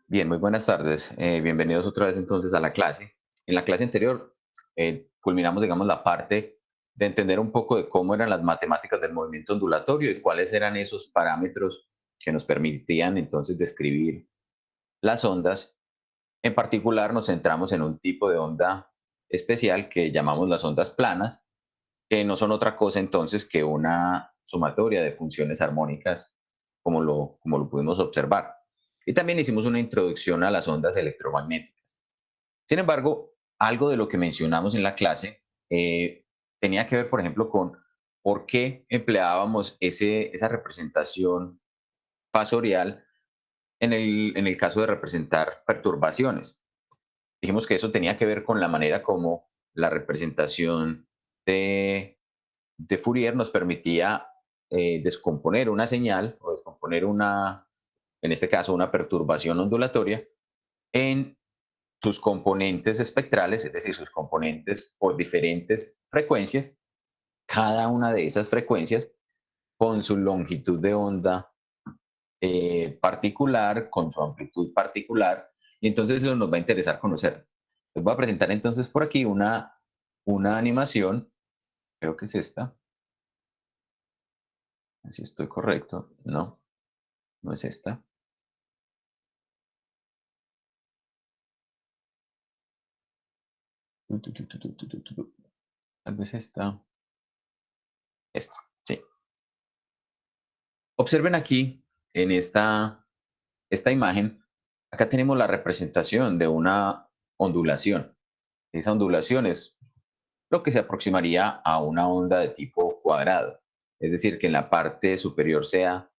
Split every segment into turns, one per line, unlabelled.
Bien, muy buenas tardes. Bienvenidos otra vez entonces a la clase. En la clase anterior culminamos, digamos, la parte de entender un poco de cómo eran las matemáticas del movimiento ondulatorio y cuáles eran esos parámetros que nos permitían entonces describir las ondas. En particular nos centramos en un tipo de onda especial que llamamos las ondas planas, que no son otra cosa entonces que una sumatoria de funciones armónicas, como lo pudimos observar. Y también hicimos una introducción a las ondas electromagnéticas. Sin embargo, algo de lo que mencionamos en la clase tenía que ver, por ejemplo, con por qué empleábamos esa representación fasorial en el caso de representar perturbaciones. Dijimos que eso tenía que ver con la manera como la representación de Fourier nos permitía descomponer una señal o descomponer en este caso, una perturbación ondulatoria en sus componentes espectrales, es decir, sus componentes por diferentes frecuencias, cada una de esas frecuencias con su longitud de onda particular, con su amplitud particular, y entonces eso nos va a interesar conocer. Les voy a presentar entonces por aquí una animación, creo que es esta, si estoy correcto, no, no es esta. Tal vez esta, sí. Observen aquí en esta imagen, acá tenemos la representación de una ondulación. Esa ondulación es lo que se aproximaría a una onda de tipo cuadrado. Es decir, que en la parte superior sea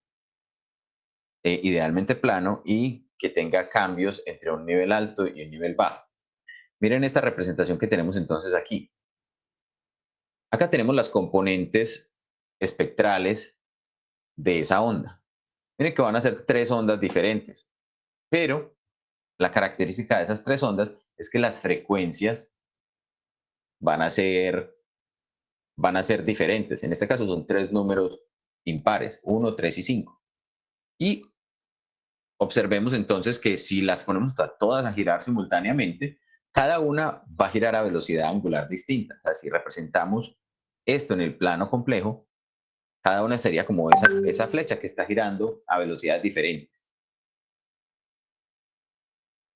idealmente plano y que tenga cambios entre un nivel alto y un nivel bajo. Miren esta representación que tenemos entonces aquí. Acá tenemos las componentes espectrales de esa onda. Miren que van a ser tres ondas diferentes, pero la característica de esas tres ondas es que las frecuencias van a ser, van a ser diferentes. En este caso son tres números impares, uno, 3 y 5. Y observemos entonces que si las ponemos a todas a girar simultáneamente, cada una va a girar a velocidad angular distinta. O sea, si representamos esto en el plano complejo, cada una sería como esa flecha que está girando a velocidades diferentes.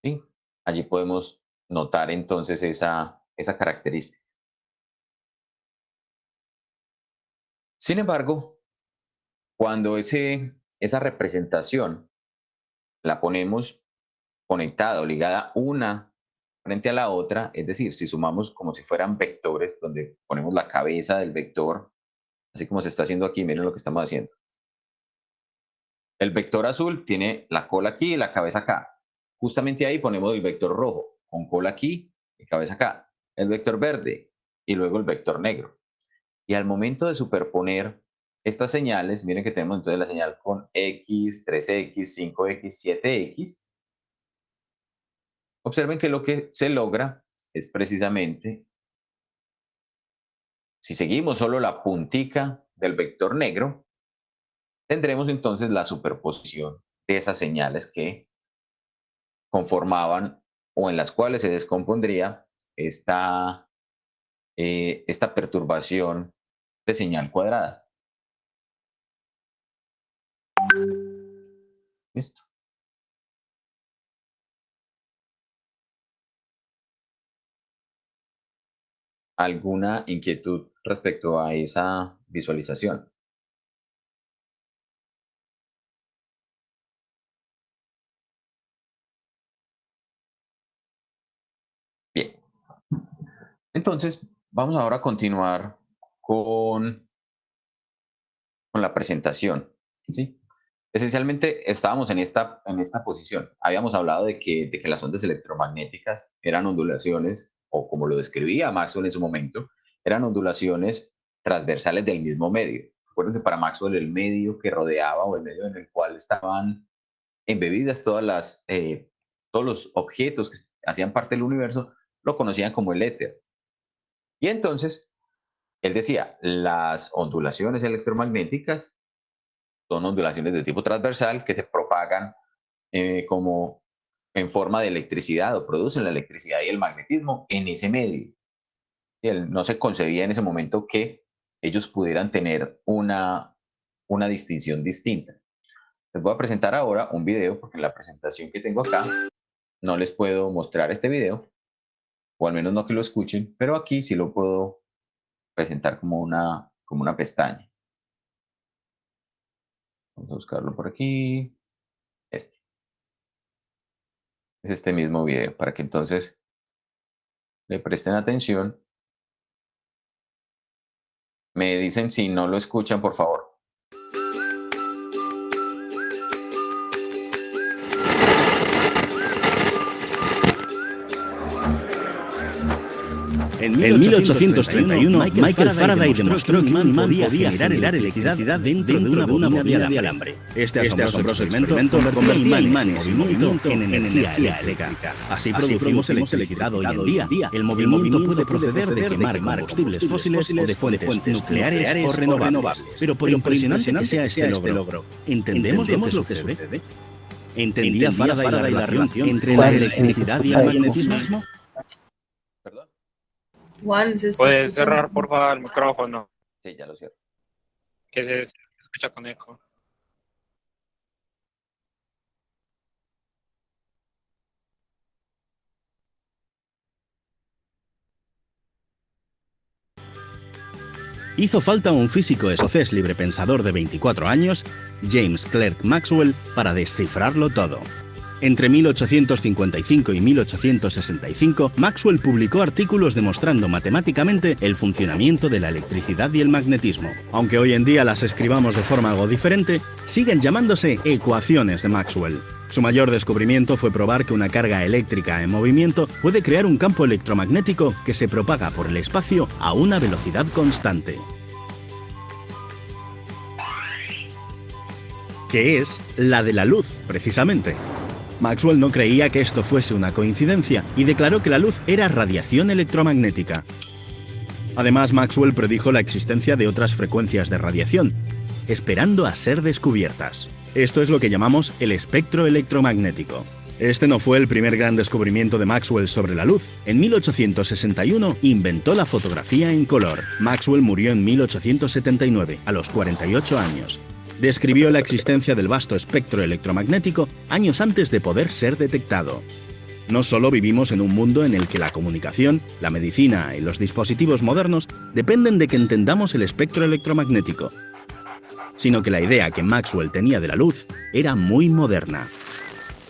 ¿Sí? Allí podemos notar entonces esa característica. Sin embargo, cuando esa representación la ponemos conectada o ligada una frente a la otra, es decir, si sumamos como si fueran vectores, donde ponemos la cabeza del vector, así como se está haciendo aquí, miren lo que estamos haciendo. El vector azul tiene la cola aquí y la cabeza acá. Justamente ahí ponemos el vector rojo, con cola aquí y cabeza acá. El vector verde y luego el vector negro. Y al momento de superponer estas señales, miren que tenemos entonces la señal con X, 3X, 5X, 7X. Observen que lo que se logra es precisamente, si seguimos solo la puntica del vector negro, tendremos entonces la superposición de esas señales que conformaban o en las cuales se descompondría esta perturbación de señal cuadrada. ¿Listo? ¿Alguna inquietud respecto a esa visualización? Bien, entonces vamos ahora a continuar con, con la presentación. ¿Sí? Esencialmente estábamos en esta posición. Habíamos hablado de que las ondas electromagnéticas eran ondulaciones, o como lo describía Maxwell en su momento, eran ondulaciones transversales del mismo medio. Recuerden que para Maxwell el medio que rodeaba o el medio en el cual estaban embebidas todos los objetos que hacían parte del universo, lo conocían como el éter. Y entonces, él decía, las ondulaciones electromagnéticas son ondulaciones de tipo transversal que se propagan como en forma de electricidad o producen la electricidad y el magnetismo en ese medio. No se concebía en ese momento que ellos pudieran tener una distinción distinta. Les voy a presentar ahora un video, porque en la presentación que tengo acá no les puedo mostrar este video, o al menos no que lo escuchen, pero aquí sí lo puedo presentar como una pestaña. Vamos a buscarlo por aquí. Este. Es este mismo video, para que entonces le presten atención. Me dicen si no lo escuchan, por favor.
En 1831, Michael Faraday demostró que un imán podía generar electricidad dentro de una bobina de alambre. Este asombroso experimento convertía imanes en movimiento en energía eléctrica. Así producimos electricidad hoy en día. El movimiento puede proceder de quemar combustibles fósiles o de fuentes nucleares o renovables. Pero por impresionante que sea este logro, ¿entendemos lo que sucede? ¿Entendía Faraday la relación entre la electricidad y el magnetismo?
¿Perdón?
Juan, se está
¿Puedes
escuchando.
cerrar, por favor, el micrófono?
Sí, ya lo cierro.
Que se escucha con eco.
Hizo falta un físico escocés librepensador de 24 años, James Clerk Maxwell, para descifrarlo todo. Entre 1855 y 1865, Maxwell publicó artículos demostrando matemáticamente el funcionamiento de la electricidad y el magnetismo. Aunque hoy en día las escribamos de forma algo diferente, siguen llamándose ecuaciones de Maxwell. Su mayor descubrimiento fue probar que una carga eléctrica en movimiento puede crear un campo electromagnético que se propaga por el espacio a una velocidad constante. Que es la de la luz, precisamente. Maxwell no creía que esto fuese una coincidencia y declaró que la luz era radiación electromagnética. Además, Maxwell predijo la existencia de otras frecuencias de radiación, esperando a ser descubiertas. Esto es lo que llamamos el espectro electromagnético. Este no fue el primer gran descubrimiento de Maxwell sobre la luz. En 1861 inventó la fotografía en color. Maxwell murió en 1879, a los 48 años. Describió la existencia del vasto espectro electromagnético años antes de poder ser detectado. No solo vivimos en un mundo en el que la comunicación, la medicina y los dispositivos modernos dependen de que entendamos el espectro electromagnético, sino que la idea que Maxwell tenía de la luz era muy moderna.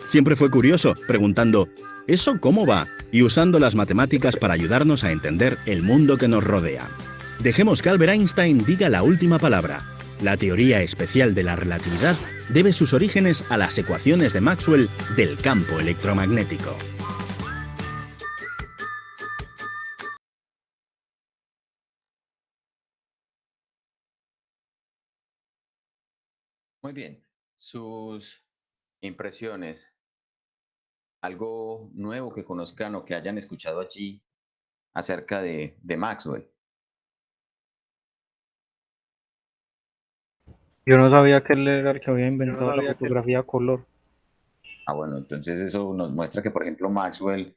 Siempre fue curioso, preguntando ¿eso cómo va? Y usando las matemáticas para ayudarnos a entender el mundo que nos rodea. Dejemos que Albert Einstein diga la última palabra. La teoría especial de la relatividad debe sus orígenes a las ecuaciones de Maxwell del campo electromagnético.
Muy bien. Sus impresiones, algo nuevo que conozcan o que hayan escuchado allí acerca de Maxwell.
Yo no sabía que él era el que había inventado la fotografía a color.
Ah, bueno, entonces eso nos muestra que, por ejemplo, Maxwell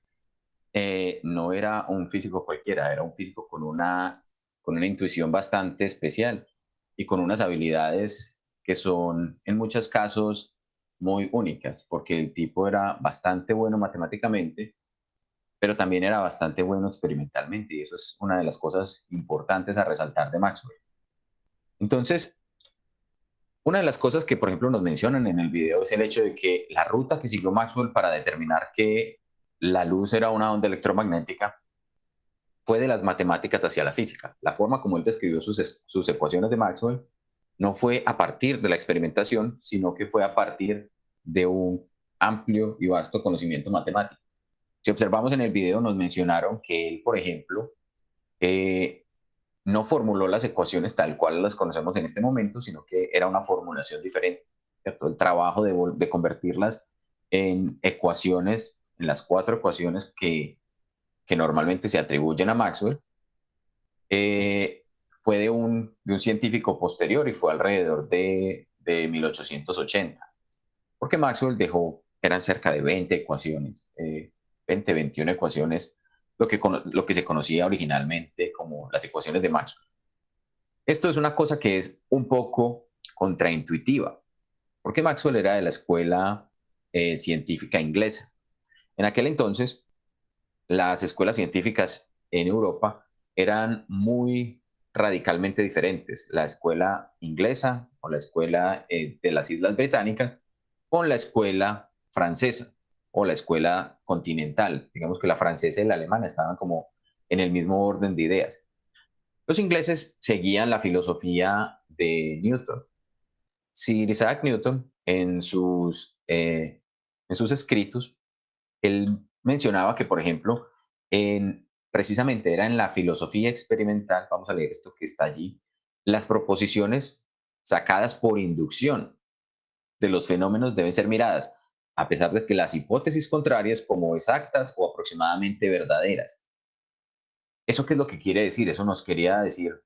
no era un físico cualquiera, era un físico con una intuición bastante especial y con unas habilidades que son en muchos casos muy únicas, porque el tipo era bastante bueno matemáticamente, pero también era bastante bueno experimentalmente, y eso es una de las cosas importantes a resaltar de Maxwell. Entonces, una de las cosas que, por ejemplo, nos mencionan en el video es el hecho de que la ruta que siguió Maxwell para determinar que la luz era una onda electromagnética fue de las matemáticas hacia la física. La forma como él describió sus ecuaciones de Maxwell no fue a partir de la experimentación, sino que fue a partir de un amplio y vasto conocimiento matemático. Si observamos en el video, nos mencionaron que él, por ejemplo, no formuló las ecuaciones tal cual las conocemos en este momento, sino que era una formulación diferente. ¿Cierto? El trabajo de convertirlas en ecuaciones, en las 4 ecuaciones que normalmente se atribuyen a Maxwell, fue de un científico posterior y fue alrededor de 1880. Porque Maxwell dejó eran cerca de 20 ecuaciones, 20, 21 ecuaciones, lo que se conocía originalmente como las ecuaciones de Maxwell. Esto es una cosa que es un poco contraintuitiva, porque Maxwell era de la escuela científica inglesa. En aquel entonces, las escuelas científicas en Europa eran muy radicalmente diferentes. La escuela inglesa o la escuela de las Islas Británicas con la escuela francesa o la escuela continental. Digamos que la francesa y la alemana estaban como en el mismo orden de ideas. Los ingleses seguían la filosofía de Newton. Sir Isaac Newton, en sus escritos, él mencionaba que, por ejemplo, precisamente era en la filosofía experimental, vamos a leer esto que está allí, las proposiciones sacadas por inducción de los fenómenos deben ser miradas, a pesar de que las hipótesis contrarias como exactas o aproximadamente verdaderas. ¿Eso qué es lo que quiere decir? Eso nos quería decir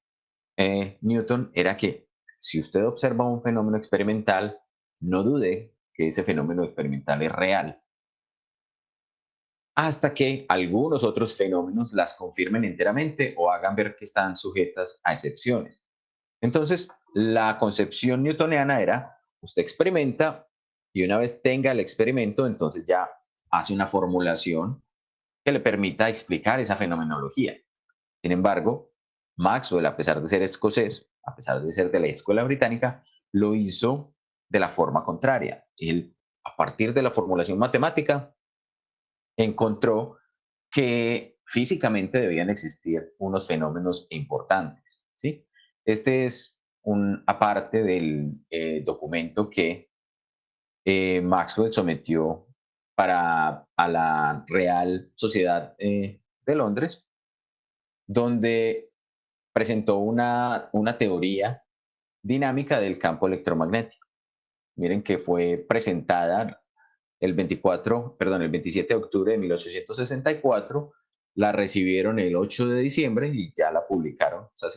Newton, era que si usted observa un fenómeno experimental, no dude que ese fenómeno experimental es real, hasta que algunos otros fenómenos las confirmen enteramente o hagan ver que están sujetas a excepciones. Entonces, la concepción newtoniana era, usted experimenta y una vez tenga el experimento, entonces ya hace una formulación que le permita explicar esa fenomenología. Sin embargo, Maxwell, a pesar de ser escocés, a pesar de ser de la escuela británica, lo hizo de la forma contraria. Él, a partir de la formulación matemática, encontró que físicamente debían existir unos fenómenos importantes, ¿sí? Este es un aparte del documento que Maxwell sometió a la Real Sociedad de Londres, donde presentó una teoría dinámica del campo electromagnético. Miren que fue presentada el 27 de octubre de 1864, la recibieron el 8 de diciembre y ya la publicaron. O sea,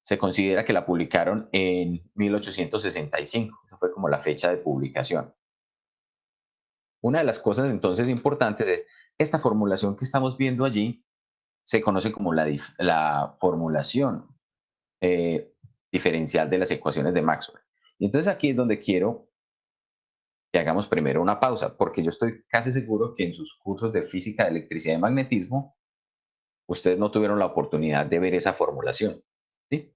se considera que la publicaron en 1865. Esa fue como la fecha de publicación. Una de las cosas entonces importantes es esta formulación que estamos viendo allí, se conoce como la formulación eh, diferencial de las ecuaciones de Maxwell. Y entonces aquí es donde quiero que hagamos primero una pausa, porque yo estoy casi seguro que en sus cursos de física, de electricidad y magnetismo, ustedes no tuvieron la oportunidad de ver esa formulación, ¿sí?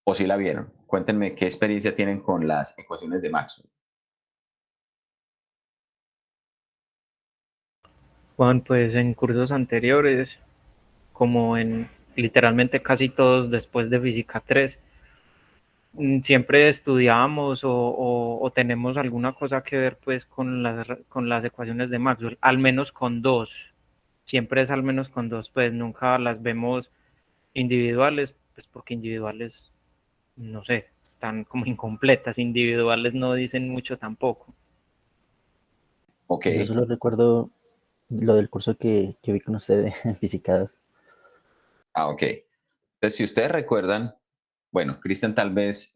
¿O sí la vieron? Cuéntenme qué experiencia tienen con las ecuaciones de Maxwell.
Juan, pues en cursos anteriores, como en literalmente casi todos después de Física 3, siempre estudiábamos o tenemos alguna cosa que ver pues con las ecuaciones de Maxwell, al menos con dos, siempre es al menos con dos, pues nunca las vemos individuales, pues porque individuales, no sé, están como incompletas, individuales no dicen mucho tampoco.
Ok.
Yo solo recuerdo lo del curso que vi con usted en Física 2.
Ok. Entonces, si ustedes recuerdan, bueno, Cristian tal vez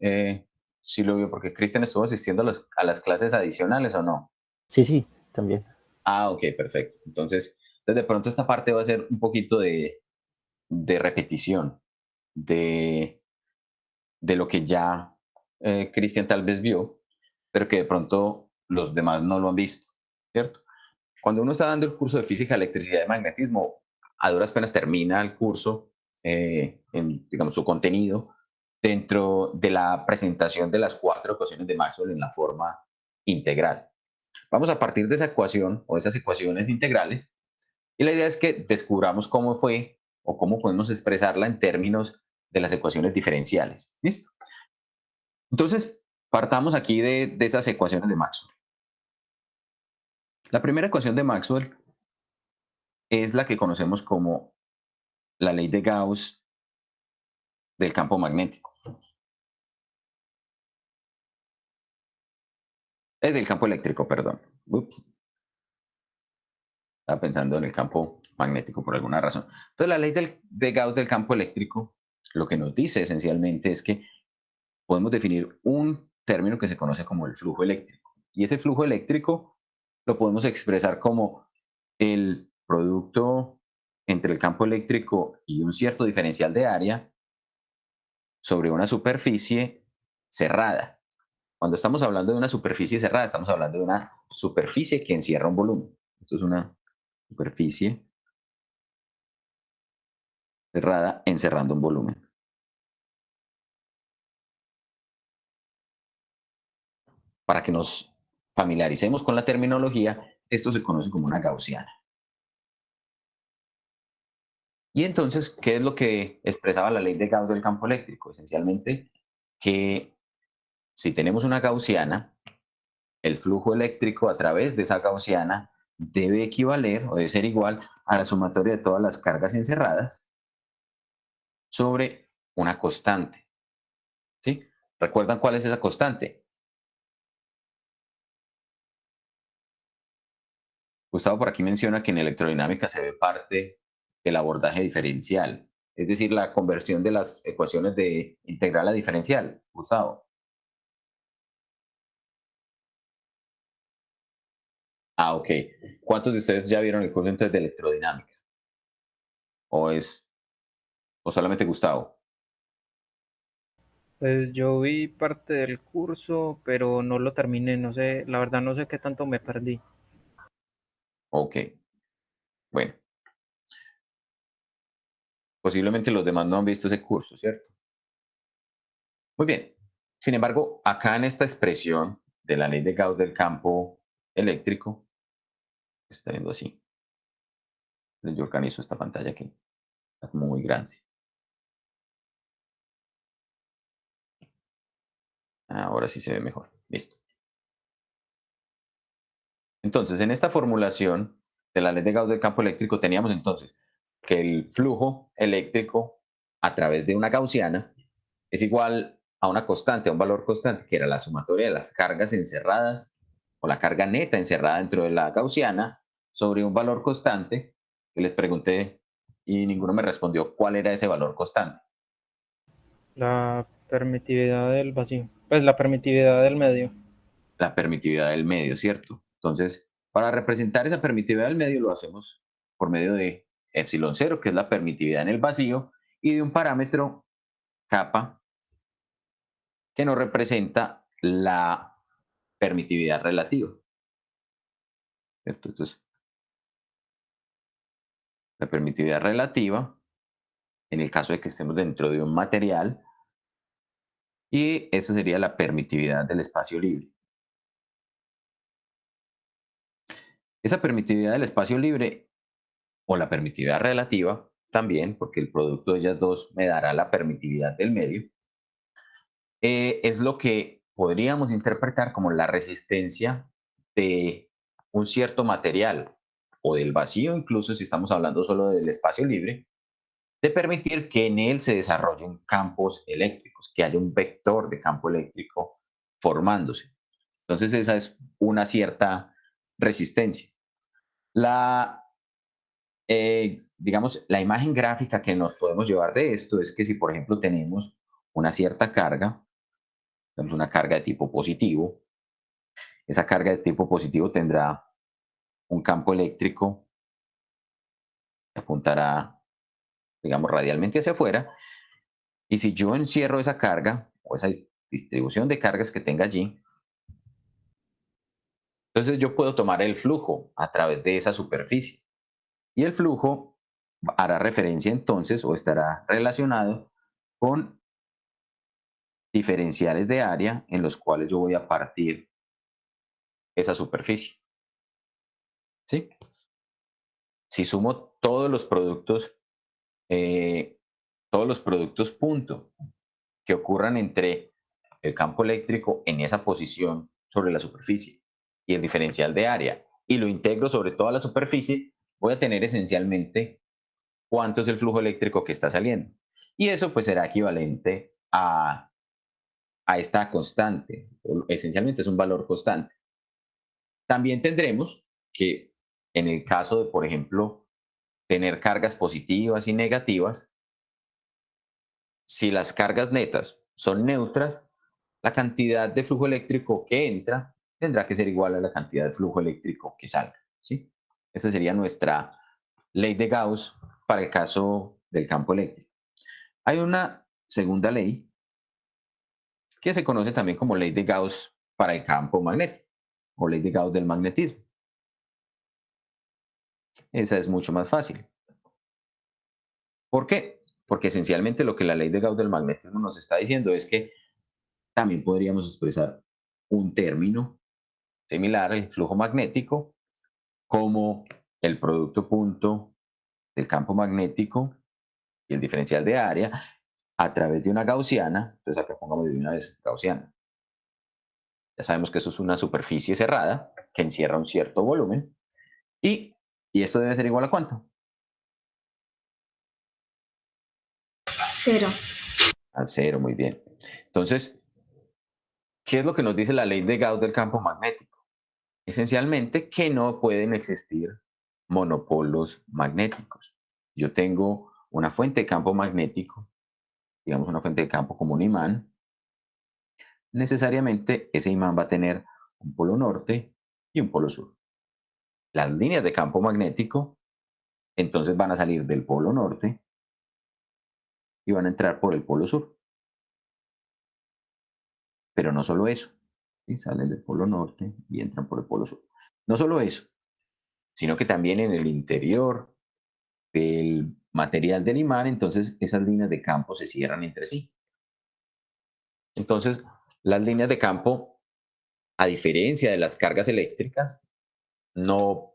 sí lo vio, porque Cristian estuvo asistiendo a las clases adicionales o no.
Sí, sí, también.
Ah, ok, perfecto. Entonces, de pronto esta parte va a ser un poquito de repetición de, de lo que ya Cristian tal vez vio, pero que de pronto los demás no lo han visto, ¿cierto? Cuando uno está dando el curso de física, electricidad y magnetismo, a duras penas termina el curso, en, digamos, su contenido, dentro de la presentación de las 4 ecuaciones de Maxwell en la forma integral. Vamos a partir de esa ecuación o esas ecuaciones integrales y la idea es que descubramos cómo fue o cómo podemos expresarla en términos de las ecuaciones diferenciales. ¿Listo? Entonces, partamos aquí de esas ecuaciones de Maxwell. La primera ecuación de Maxwell es la que conocemos como la ley de Gauss del campo magnético. Es del campo eléctrico, perdón. Ups. Estaba pensando en el campo magnético por alguna razón. Entonces, la ley de Gauss del campo eléctrico lo que nos dice esencialmente es que podemos definir un término que se conoce como el flujo eléctrico. Y ese flujo eléctrico lo podemos expresar como el producto entre el campo eléctrico y un cierto diferencial de área sobre una superficie cerrada. Cuando estamos hablando de una superficie cerrada, estamos hablando de una superficie que encierra un volumen. Esto es una superficie cerrada encerrando un volumen. Para que nos familiaricemos con la terminología, esto se conoce como una gaussiana. Y entonces, ¿qué es lo que expresaba la ley de Gauss del campo eléctrico? Esencialmente, que si tenemos una gaussiana, el flujo eléctrico a través de esa gaussiana debe equivaler o debe ser igual a la sumatoria de todas las cargas encerradas sobre una constante. ¿Sí? ¿Recuerdan cuál es esa constante? Gustavo por aquí menciona que en electrodinámica se ve parte del abordaje diferencial, es decir, la conversión de las ecuaciones de integral a diferencial. Gustavo. Ah, ok. ¿Cuántos de ustedes ya vieron el curso entonces de electrodinámica? ¿O es, o solamente Gustavo?
Pues yo vi parte del curso, pero no lo terminé, no sé, la verdad no sé qué tanto me perdí.
Ok. Bueno, posiblemente los demás no han visto ese curso, ¿cierto? Muy bien. Sin embargo, acá en esta expresión de la ley de Gauss del campo eléctrico, está viendo así. Yo organizo esta pantalla aquí. Está como muy grande. Ahora sí se ve mejor. Listo. Entonces, en esta formulación de la ley de Gauss del campo eléctrico teníamos entonces que el flujo eléctrico a través de una gaussiana es igual a una constante, a un valor constante, que era la sumatoria de las cargas encerradas o la carga neta encerrada dentro de la gaussiana sobre un valor constante que les pregunté y ninguno me respondió cuál era ese valor constante.
La permitividad del vacío, pues la permitividad del medio.
La permitividad del medio, ¿cierto? Entonces, para representar esa permitividad del medio lo hacemos por medio de epsilon cero, que es la permitividad en el vacío, y de un parámetro kappa que nos representa la permitividad relativa, ¿cierto? Entonces, la permitividad relativa, en el caso de que estemos dentro de un material, y esa sería la permitividad del espacio libre. Esa permitividad del espacio libre o la permitividad relativa también, porque el producto de ellas dos me dará la permitividad del medio, es lo que podríamos interpretar como la resistencia de un cierto material o del vacío, incluso si estamos hablando solo del espacio libre, de permitir que en él se desarrollen campos eléctricos, que haya un vector de campo eléctrico formándose. Entonces esa es una cierta resistencia. La, digamos, la imagen gráfica que nos podemos llevar de esto es que si, por ejemplo, tenemos una cierta carga, una carga de tipo positivo, esa carga de tipo positivo tendrá un campo eléctrico que apuntará, digamos, radialmente hacia afuera. Y si yo encierro esa carga o esa distribución de cargas que tenga allí, entonces yo puedo tomar el flujo a través de esa superficie. Y el flujo hará referencia entonces o estará relacionado con diferenciales de área en los cuales yo voy a partir esa superficie. ¿Sí? Si sumo todos los productos punto que ocurran entre el campo eléctrico en esa posición sobre la superficie y el diferencial de área y lo integro sobre toda la superficie, voy a tener esencialmente cuánto es el flujo eléctrico que está saliendo. Y eso pues será equivalente a esta constante. Esencialmente es un valor constante. También tendremos que en el caso de, por ejemplo, tener cargas positivas y negativas, si las cargas netas son neutras, la cantidad de flujo eléctrico que entra tendrá que ser igual a la cantidad de flujo eléctrico que salga, ¿sí? Esa sería nuestra ley de Gauss para el caso del campo eléctrico. Hay una segunda ley que se conoce también como ley de Gauss para el campo magnético o ley de Gauss del magnetismo. Esa es mucho más fácil. ¿Por qué? Porque esencialmente lo que la ley de Gauss del magnetismo nos está diciendo es que también podríamos expresar un término similar al flujo magnético como el producto punto del campo magnético y el diferencial de área a través de una gaussiana. Entonces acá pongamos de una vez gaussiana. Ya sabemos que eso es una superficie cerrada que encierra un cierto volumen y esto debe ser igual a ¿cuánto?
0.
A cero, muy bien. Entonces, ¿qué es lo que nos dice la ley de Gauss del campo magnético? Esencialmente que no pueden existir monopolos magnéticos. Yo tengo una fuente de campo magnético, digamos una fuente de campo como un imán. Necesariamente ese imán va a tener un polo norte y un polo sur. Las líneas de campo magnético entonces van a salir del polo norte y van a entrar por el polo sur. Pero no solo eso, ¿sí? Salen del polo norte y entran por el polo sur. No solo eso, sino que también en el interior del material del imán, entonces esas líneas de campo se cierran entre sí. Entonces, las líneas de campo, a diferencia de las cargas eléctricas, no,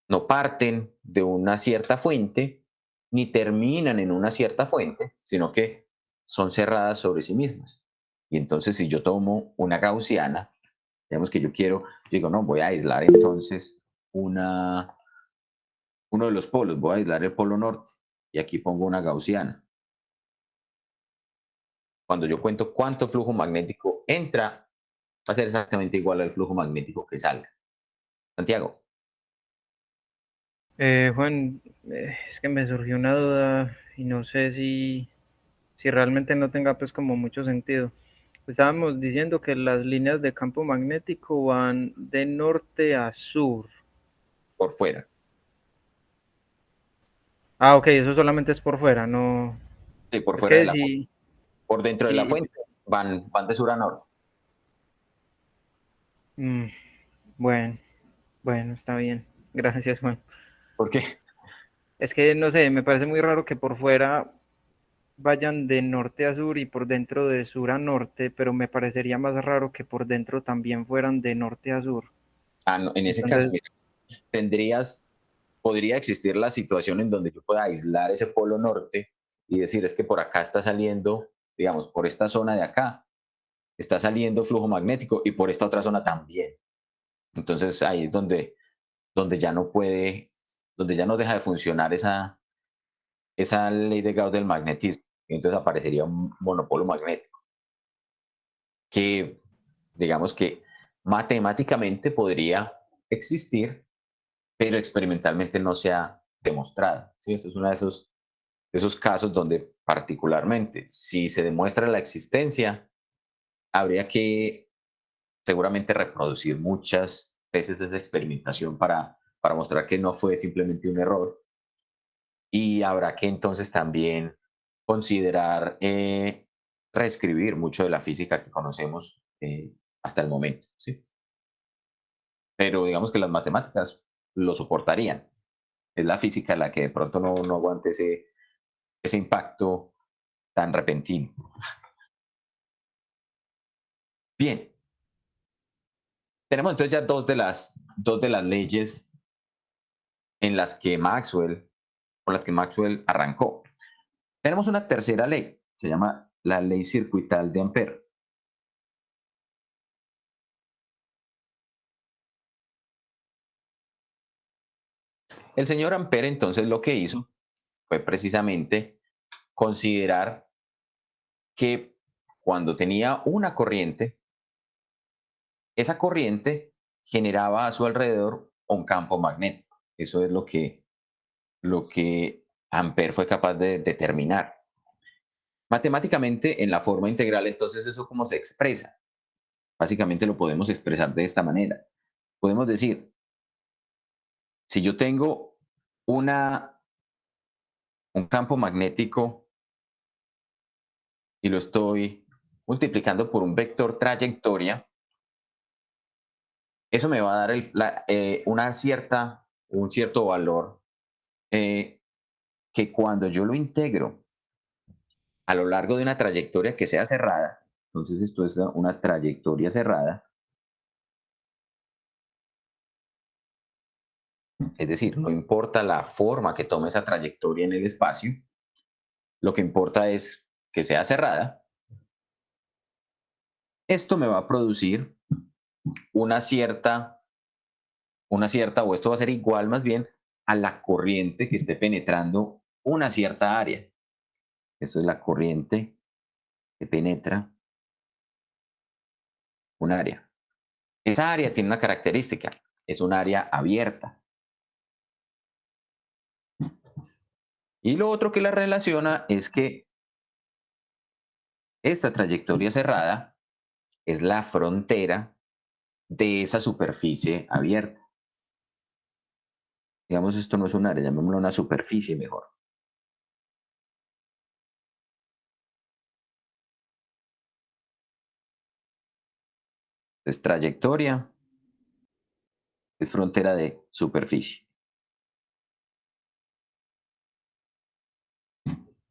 no parten de una cierta fuente ni terminan en una cierta fuente, sino que son cerradas sobre sí mismas. Y entonces, si yo tomo una gaussiana, digamos que yo digo, no, voy a aislar entonces uno de los polos, voy a aislar el polo norte y aquí pongo una gaussiana. Cuando yo cuento cuánto flujo magnético entra, va a ser exactamente igual al flujo magnético que salga. Santiago.
Juan, es que me surgió una duda y no sé si realmente no tenga pues como mucho sentido. Estábamos diciendo que las líneas de campo magnético van de norte a sur.
Por fuera.
Ah, ok, eso solamente es por fuera, no.
Sí, por
Es
fuera de
que
la fuente.
si,
Por dentro de la
si,
fuente van de sur a norte.
mm, bueno, bueno, está bien. Gracias, Juan.
¿Por qué?
Es que no sé, me parece muy raro que por fuera vayan de norte a sur y por dentro de sur a norte, pero me parecería más raro que por dentro también fueran de norte a sur.
Ah, no, en ese caso,
Entonces,
mira, podría existir la situación en donde yo pueda aislar ese polo norte y decir, es que por acá está saliendo, digamos, por esta zona de acá, está saliendo flujo magnético y por esta otra zona también. Entonces ahí es donde ya no puede, donde ya no deja de funcionar esa ley de Gauss del magnetismo. Y entonces aparecería un monopolo magnético que, digamos que matemáticamente podría existir, pero experimentalmente no se ha demostrado. ¿Sí? Este es uno de esos casos donde particularmente, si se demuestra la existencia, habría que seguramente reproducir muchas veces esa experimentación para mostrar que no fue simplemente un error. Y habrá que entonces también considerar reescribir mucho de la física que conocemos hasta el momento, ¿sí? Pero digamos que las matemáticas lo soportarían. Es la física la que de pronto no aguante ese impacto tan repentino. Bien, tenemos entonces ya dos de las leyes en las que con las que Maxwell arrancó. Tenemos una tercera ley, se llama la ley circuital de Ampère. El señor Ampère entonces lo que hizo fue precisamente considerar que cuando tenía una corriente, esa corriente generaba a su alrededor un campo magnético. Eso es lo que Ampère fue capaz de determinar. Matemáticamente, en la forma integral, entonces, ¿eso cómo se expresa? Básicamente lo podemos expresar de esta manera. Podemos decir, si yo tengo un campo magnético y lo estoy multiplicando por un vector trayectoria, eso me va a dar un cierto valor que cuando yo lo integro a lo largo de una trayectoria que sea cerrada, entonces esto es una trayectoria cerrada, es decir, no importa la forma que tome esa trayectoria en el espacio, lo que importa es que sea cerrada. Esto me va a producir una cierta, o esto va a ser igual más bien a la corriente que esté penetrando una cierta área. Esto es la corriente que penetra un área. Esa área tiene una característica, es un área abierta. Y lo otro que la relaciona es que esta trayectoria cerrada es la frontera de esa superficie abierta. Digamos, esto no es un área, llamémoslo una superficie mejor. Entonces, trayectoria es frontera de superficie.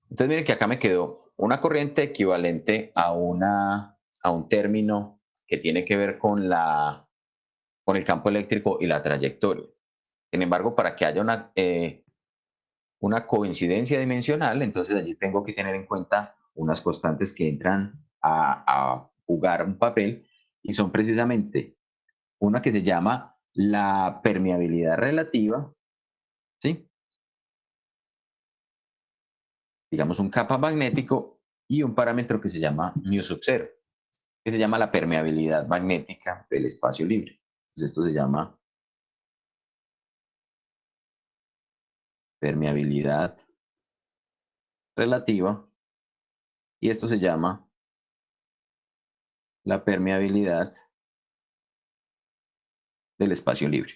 Entonces, miren que acá me quedó una corriente equivalente a un término que tiene que ver con el campo eléctrico y la trayectoria. Sin embargo, para que haya una coincidencia dimensional, entonces allí tengo que tener en cuenta unas constantes que entran a jugar un papel y son precisamente una que se llama la permeabilidad relativa, ¿sí? Digamos un capa magnético y un parámetro que se llama μ0, que se llama la permeabilidad magnética del espacio libre. Entonces esto se llama permeabilidad relativa y esto se llama la permeabilidad del espacio libre.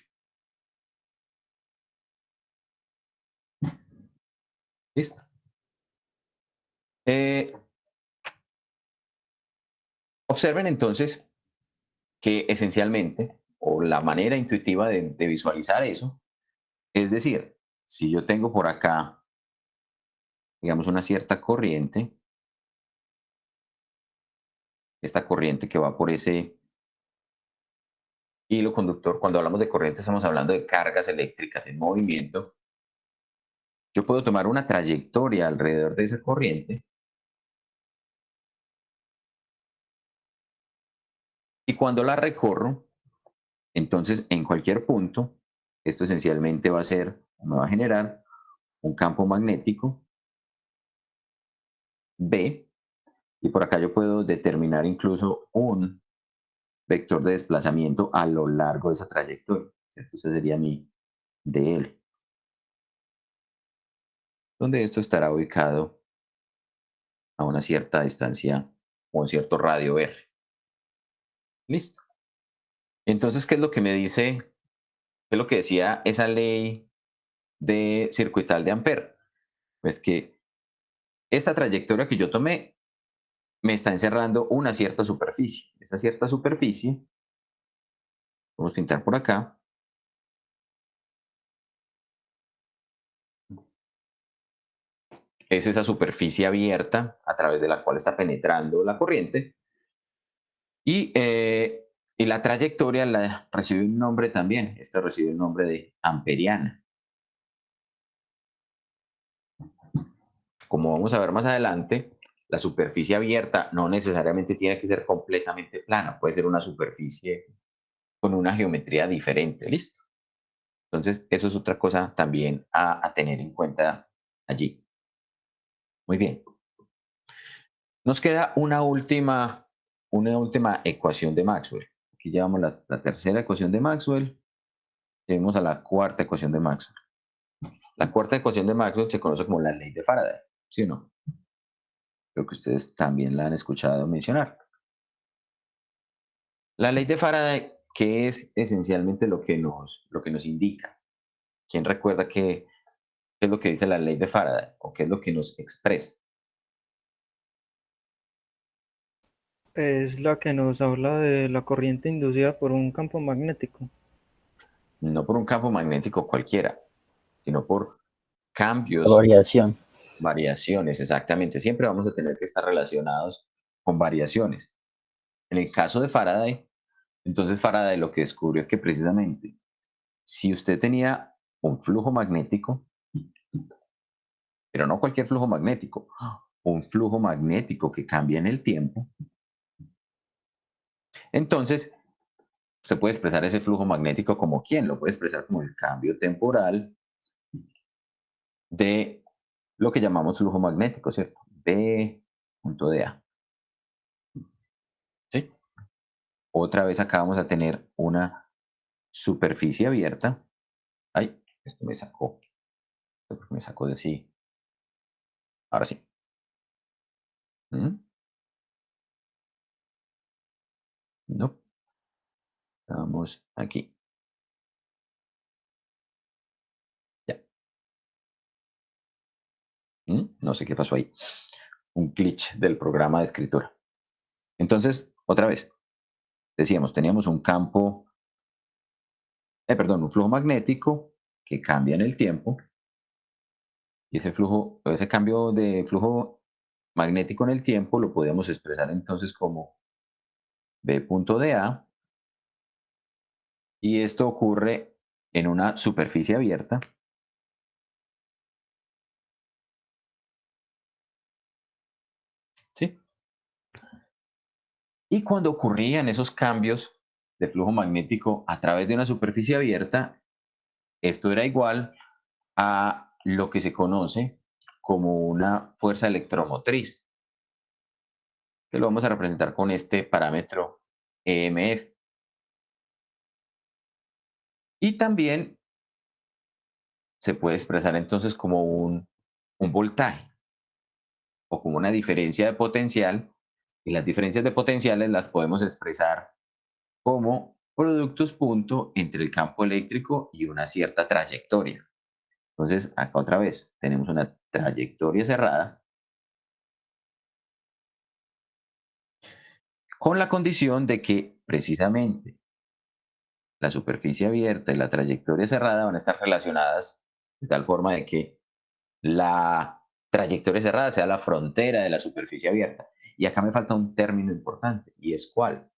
¿Listo? Observen entonces que esencialmente, o la manera intuitiva de visualizar eso, es decir, si yo tengo por acá, digamos, una cierta corriente, esta corriente que va por ese hilo conductor, cuando hablamos de corriente estamos hablando de cargas eléctricas en movimiento, yo puedo tomar una trayectoria alrededor de esa corriente y cuando la recorro, entonces en cualquier punto, esto esencialmente me va a generar un campo magnético B, y por acá yo puedo determinar incluso un vector de desplazamiento a lo largo de esa trayectoria. Entonces sería mi dl, donde esto estará ubicado a una cierta distancia o un cierto radio r. Listo. Entonces, ¿qué es lo que me dice? ¿Qué es lo que decía esa ley de circuital de Ampère? Pues que esta trayectoria que yo tomé me está encerrando una cierta superficie. Esa cierta superficie, vamos a pintar por acá, es esa superficie abierta a través de la cual está penetrando la corriente. Y la trayectoria recibe un nombre también. Esta recibe el nombre de amperiana. Como vamos a ver más adelante, la superficie abierta no necesariamente tiene que ser completamente plana. Puede ser una superficie con una geometría diferente. ¿Listo? Entonces, eso es otra cosa también a tener en cuenta allí. Muy bien. Nos queda una última ecuación de Maxwell. Aquí llevamos la tercera ecuación de Maxwell. Lleguemos a la cuarta ecuación de Maxwell. La cuarta ecuación de Maxwell se conoce como la ley de Faraday, ¿sí o no? Creo que ustedes también la han escuchado mencionar. La ley de Faraday, ¿qué es esencialmente lo que nos indica? ¿Quién recuerda qué es lo que dice la ley de Faraday o qué es lo que nos expresa?
Es la que nos habla de la corriente inducida por un campo magnético.
No por un campo magnético cualquiera, sino por
La
cambios,
variación.
variaciones, exactamente. Siempre vamos a tener que estar relacionados con variaciones. En el caso de Faraday, entonces Faraday lo que descubrió es que precisamente si usted tenía un flujo magnético, pero no cualquier flujo magnético, un flujo magnético que cambia en el tiempo, entonces usted puede expresar ese flujo magnético como quién, lo puede expresar como el cambio temporal de lo que llamamos flujo magnético, ¿cierto? B punto de A. ¿Sí? Otra vez acá vamos a tener una superficie abierta. Ay, esto me sacó de sí. Ahora sí. ¿Mm? No, vamos aquí. Ya. No sé qué pasó ahí. Un glitch del programa de escritura. Entonces, otra vez, decíamos, teníamos un campo, perdón, un flujo magnético que cambia en el tiempo. Y ese flujo, ese cambio de flujo magnético en el tiempo lo podemos expresar entonces como B punto de A. Y esto ocurre en una superficie abierta. ¿Sí? Y cuando ocurrían esos cambios de flujo magnético a través de una superficie abierta, esto era igual a lo que se conoce como una fuerza electromotriz, que lo vamos a representar con este parámetro EMF. Y también se puede expresar entonces como un voltaje o como una diferencia de potencial. Y las diferencias de potenciales las podemos expresar como productos punto entre el campo eléctrico y una cierta trayectoria. Entonces, acá otra vez tenemos una trayectoria cerrada con la condición de que precisamente la superficie abierta y la trayectoria cerrada van a estar relacionadas de tal forma de que la trayectoria cerrada sea la frontera de la superficie abierta. Y acá me falta un término importante, y es ¿cuál?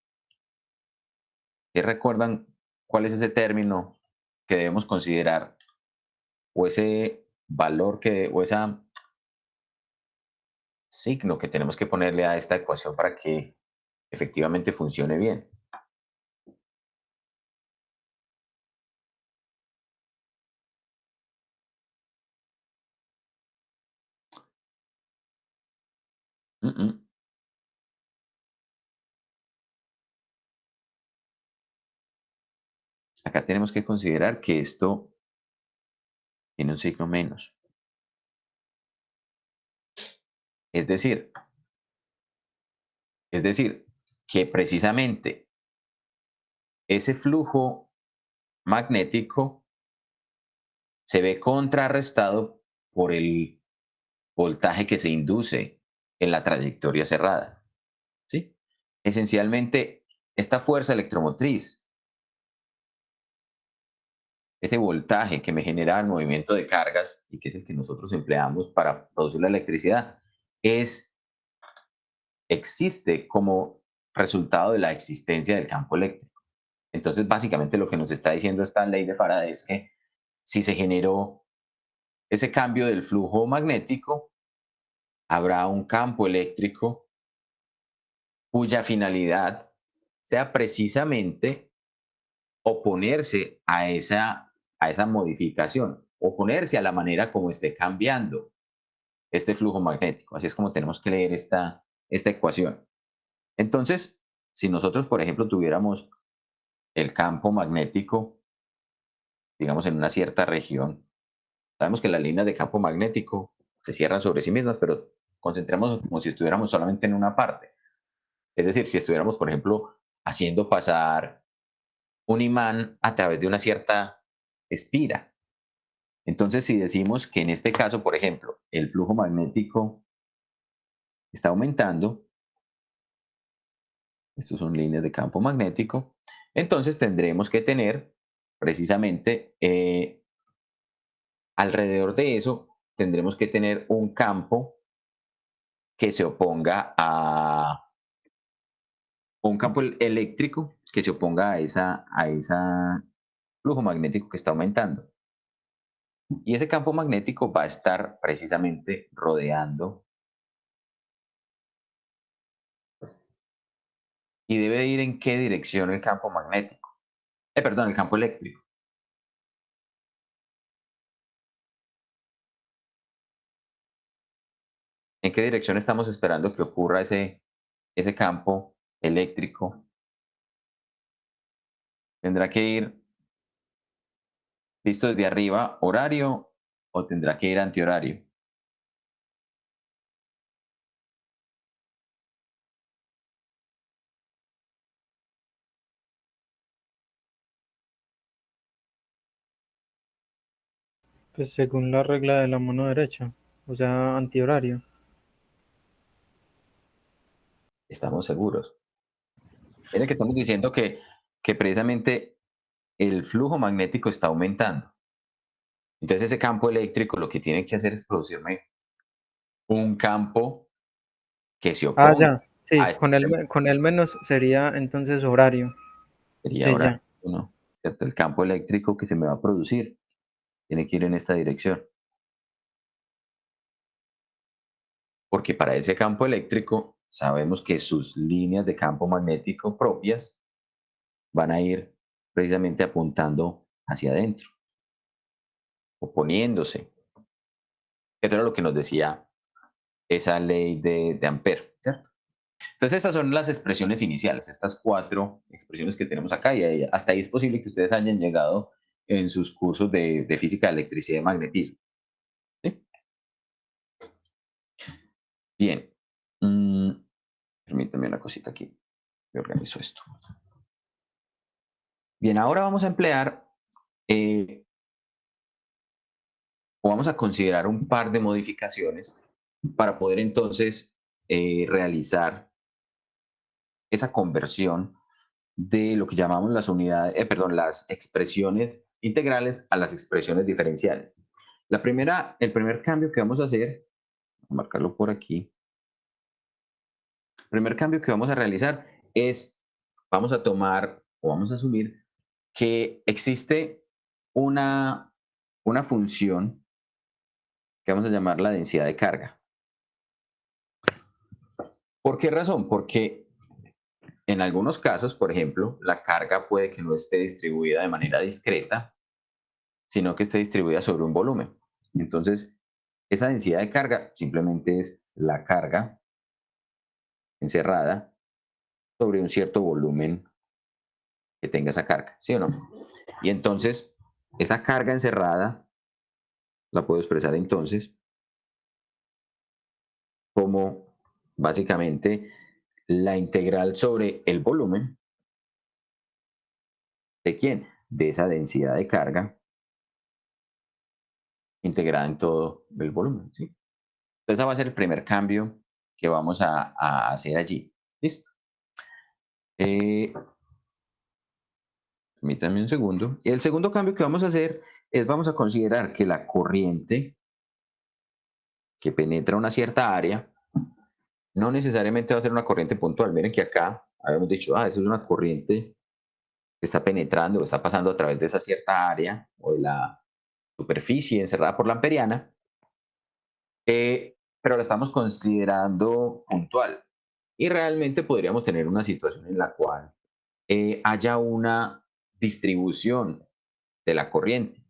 ¿Qué recuerdan cuál es ese término que debemos considerar o ese valor o ese signo que tenemos que ponerle a esta ecuación para que efectivamente funcione bien? Mm, mm. Acá tenemos que considerar que esto tiene un signo menos. Es decir, es decir, que precisamente ese flujo magnético se ve contrarrestado por el voltaje que se induce en la trayectoria cerrada. ¿Sí? Esencialmente, esta fuerza electromotriz, ese voltaje que me genera el movimiento de cargas y que es el que nosotros empleamos para producir la electricidad, existe como resultado de la existencia del campo eléctrico. Entonces, básicamente lo que nos está diciendo esta ley de Faraday es que si se generó ese cambio del flujo magnético, habrá un campo eléctrico cuya finalidad sea precisamente oponerse a esa modificación, oponerse a la manera como esté cambiando este flujo magnético. Así es como tenemos que leer esta ecuación. Entonces, si nosotros, por ejemplo, tuviéramos el campo magnético, digamos, en una cierta región, sabemos que las líneas de campo magnético se cierran sobre sí mismas, pero concentremos como si estuviéramos solamente en una parte. Es decir, si estuviéramos, por ejemplo, haciendo pasar un imán a través de una cierta espira. Entonces, si decimos que en este caso, por ejemplo, el flujo magnético está aumentando, estos son líneas de campo magnético, entonces tendremos que tener precisamente alrededor de eso, tendremos que tener un campo que se oponga a un campo eléctrico que se oponga a esa flujo magnético que está aumentando. Y ese campo magnético va a estar precisamente rodeando y debe ir en qué dirección el campo magnético. Perdón, el campo eléctrico. ¿En qué dirección estamos esperando que ocurra ese campo eléctrico? ¿Tendrá que ir visto desde arriba, horario, o tendrá que ir antihorario?
Pues según la regla de la mano derecha, o sea, antihorario.
Estamos seguros. Miren que estamos diciendo que precisamente el flujo magnético está aumentando. Entonces ese campo eléctrico lo que tiene que hacer es producirme un campo que se
Ah,
oponga
ya.
a
Sí,
este
con el menos sería entonces horario.
sería
Sí,
ahora
ya.
uno, ¿cierto? El campo eléctrico que se me va a producir tiene que ir en esta dirección. Porque para ese campo eléctrico sabemos que sus líneas de campo magnético propias van a ir precisamente apuntando hacia adentro, oponiéndose. Esto era lo que nos decía esa ley de Ampère, ¿cierto? Entonces, estas son las expresiones iniciales, estas 4 expresiones que tenemos acá, y hasta ahí es posible que ustedes hayan llegado en sus cursos de física de electricidad y magnetismo. ¿Sí? Bien. Permítame una cosita aquí. Yo organizo esto. Bien, ahora vamos a emplear o vamos a considerar un par de modificaciones para poder entonces realizar esa conversión de lo que llamamos las unidades, perdón, las expresiones integrales a las expresiones diferenciales. El primer cambio que vamos a hacer, voy a marcarlo por aquí, el primer cambio que vamos a realizar es, vamos a tomar o vamos a asumir que existe una función que vamos a llamar la densidad de carga. ¿Por qué razón? Porque en algunos casos, por ejemplo, la carga puede que no esté distribuida de manera discreta, sino que esté distribuida sobre un volumen. Entonces, esa densidad de carga simplemente es la carga encerrada sobre un cierto volumen que tenga esa carga, ¿sí o no? Y entonces, esa carga encerrada la puedo expresar entonces como básicamente la integral sobre el volumen de quién? De esa densidad de carga integrada en todo el volumen, ¿sí? Entonces, ese va a ser el primer cambio que vamos a hacer allí. ¿Listo? Eh, Permítanme un segundo. Y el segundo cambio que vamos a hacer es vamos a considerar que la corriente que penetra una cierta área no necesariamente va a ser una corriente puntual. Miren que acá habíamos dicho, eso es una corriente que está penetrando o está pasando a través de esa cierta área o de la superficie encerrada por la amperiana, pero la estamos considerando puntual. Y realmente podríamos tener una situación en la cual haya una distribución de la corriente.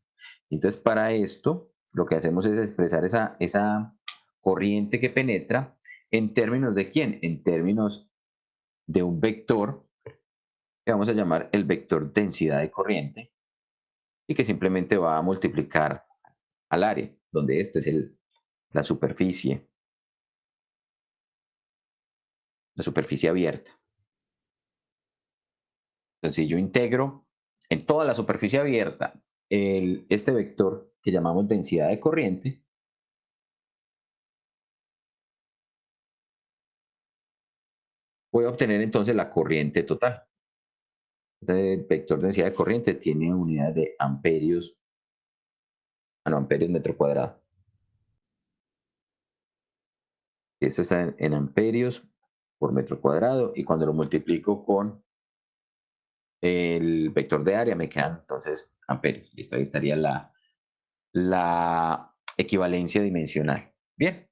Entonces, para esto, lo que hacemos es expresar esa corriente que penetra en términos de quién? En términos de un vector que vamos a llamar el vector densidad de corriente y que simplemente va a multiplicar al área, donde este es la superficie abierta. Entonces, si yo integro en toda la superficie abierta este vector que llamamos densidad de corriente, voy a obtener entonces la corriente total. Este vector densidad de corriente tiene unidades de amperios, no, amperios metro cuadrado. Este está en amperios por metro cuadrado, y cuando lo multiplico con el vector de área me quedan entonces amperios. Listo, ahí estaría la equivalencia dimensional. Bien,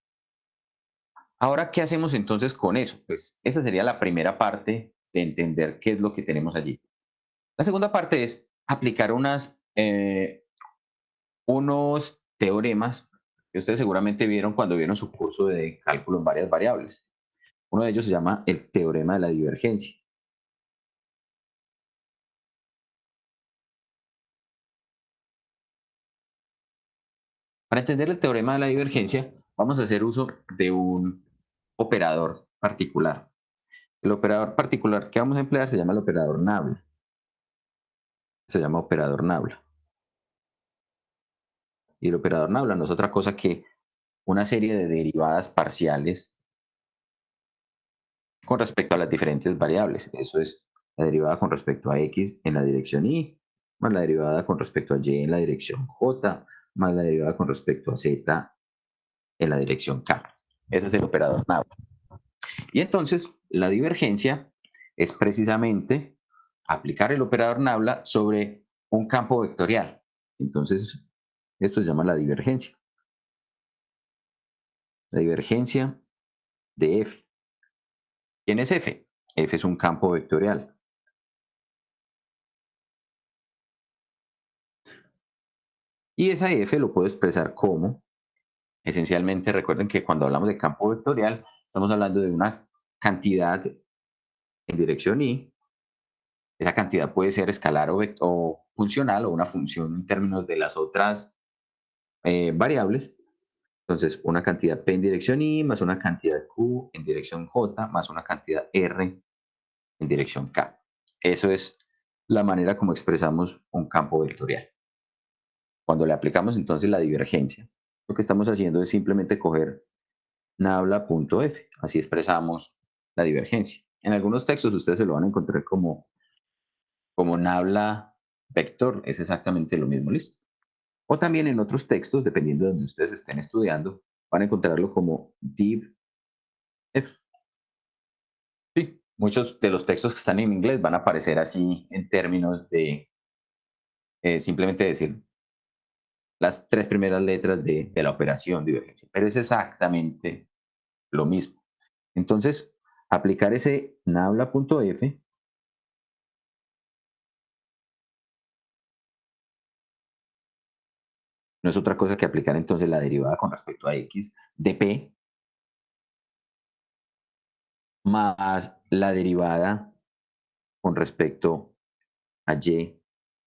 ahora, ¿qué hacemos entonces con eso? Pues esa sería la primera parte de entender qué es lo que tenemos allí. La segunda parte es aplicar unos teoremas que ustedes seguramente vieron cuando vieron su curso de cálculo en varias variables. Uno de ellos se llama el teorema de la divergencia. Para entender el teorema de la divergencia, vamos a hacer uso de un operador particular. El operador particular que vamos a emplear se llama el operador nabla. Se llama operador nabla. Y el operador nabla no es otra cosa que una serie de derivadas parciales con respecto a las diferentes variables. Eso es la derivada con respecto a x en la dirección y, más la derivada con respecto a y en la dirección j, más la derivada con respecto a z en la dirección k. Ese es el operador nabla. Y entonces la divergencia es precisamente aplicar el operador nabla sobre un campo vectorial. Entonces, esto se llama la divergencia. La divergencia de f. ¿Quién es f? F es un campo vectorial. Y esa f lo puedo expresar como, esencialmente, recuerden que cuando hablamos de campo vectorial, estamos hablando de una cantidad en dirección y. Esa cantidad puede ser escalar o funcional, o una función en términos de las otras variables. Entonces, una cantidad P en dirección I más una cantidad Q en dirección J más una cantidad R en dirección K. Eso es la manera como expresamos un campo vectorial. Cuando le aplicamos entonces la divergencia, lo que estamos haciendo es simplemente coger nabla.f. Así expresamos la divergencia. En algunos textos ustedes se lo van a encontrar como nabla vector. Es exactamente lo mismo, listo. O también en otros textos, dependiendo de donde ustedes estén estudiando, van a encontrarlo como div f. Sí, muchos de los textos que están en inglés van a aparecer así en términos de simplemente decir las tres primeras letras de la operación divergencia, pero es exactamente lo mismo. Entonces, aplicar ese nabla.f no es otra cosa que aplicar entonces la derivada con respecto a x de p más la derivada con respecto a y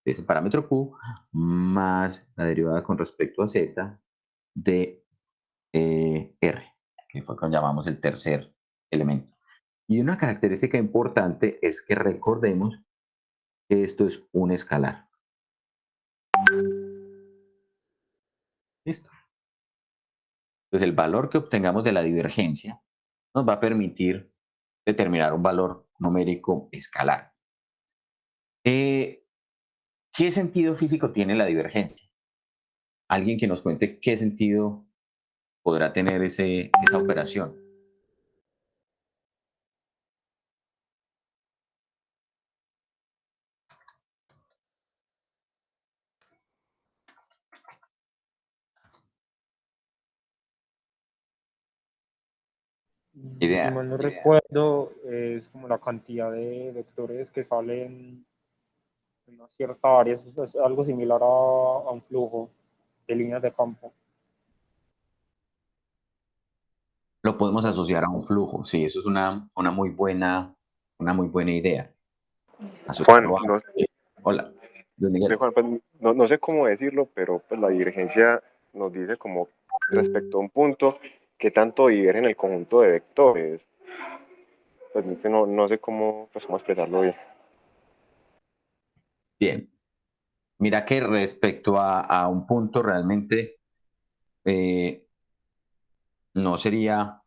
de ese parámetro q más la derivada con respecto a z de r, que fue como llamamos el tercer elemento. Y una característica importante es que recordemos que esto es un escalar. Listo. Entonces el valor que obtengamos de la divergencia nos va a permitir determinar un valor numérico escalar. ¿Qué sentido físico tiene la divergencia? Alguien que nos cuente qué sentido podrá tener esa operación.
Si
Idea.
mal no recuerdo, es como la cantidad de vectores que salen en una cierta área. Es algo similar a un flujo de líneas de campo.
Lo podemos asociar a un flujo. Sí, eso es una muy buena idea.
Juan,
Asociarlo a.
no,
Hola, Luis Miguel.
Juan, pues, no sé cómo decirlo, pero pues, la divergencia nos dice como respecto a un punto que tanto divergen el conjunto de vectores. Pues no sé cómo expresarlo bien.
Mira que respecto a un punto realmente no sería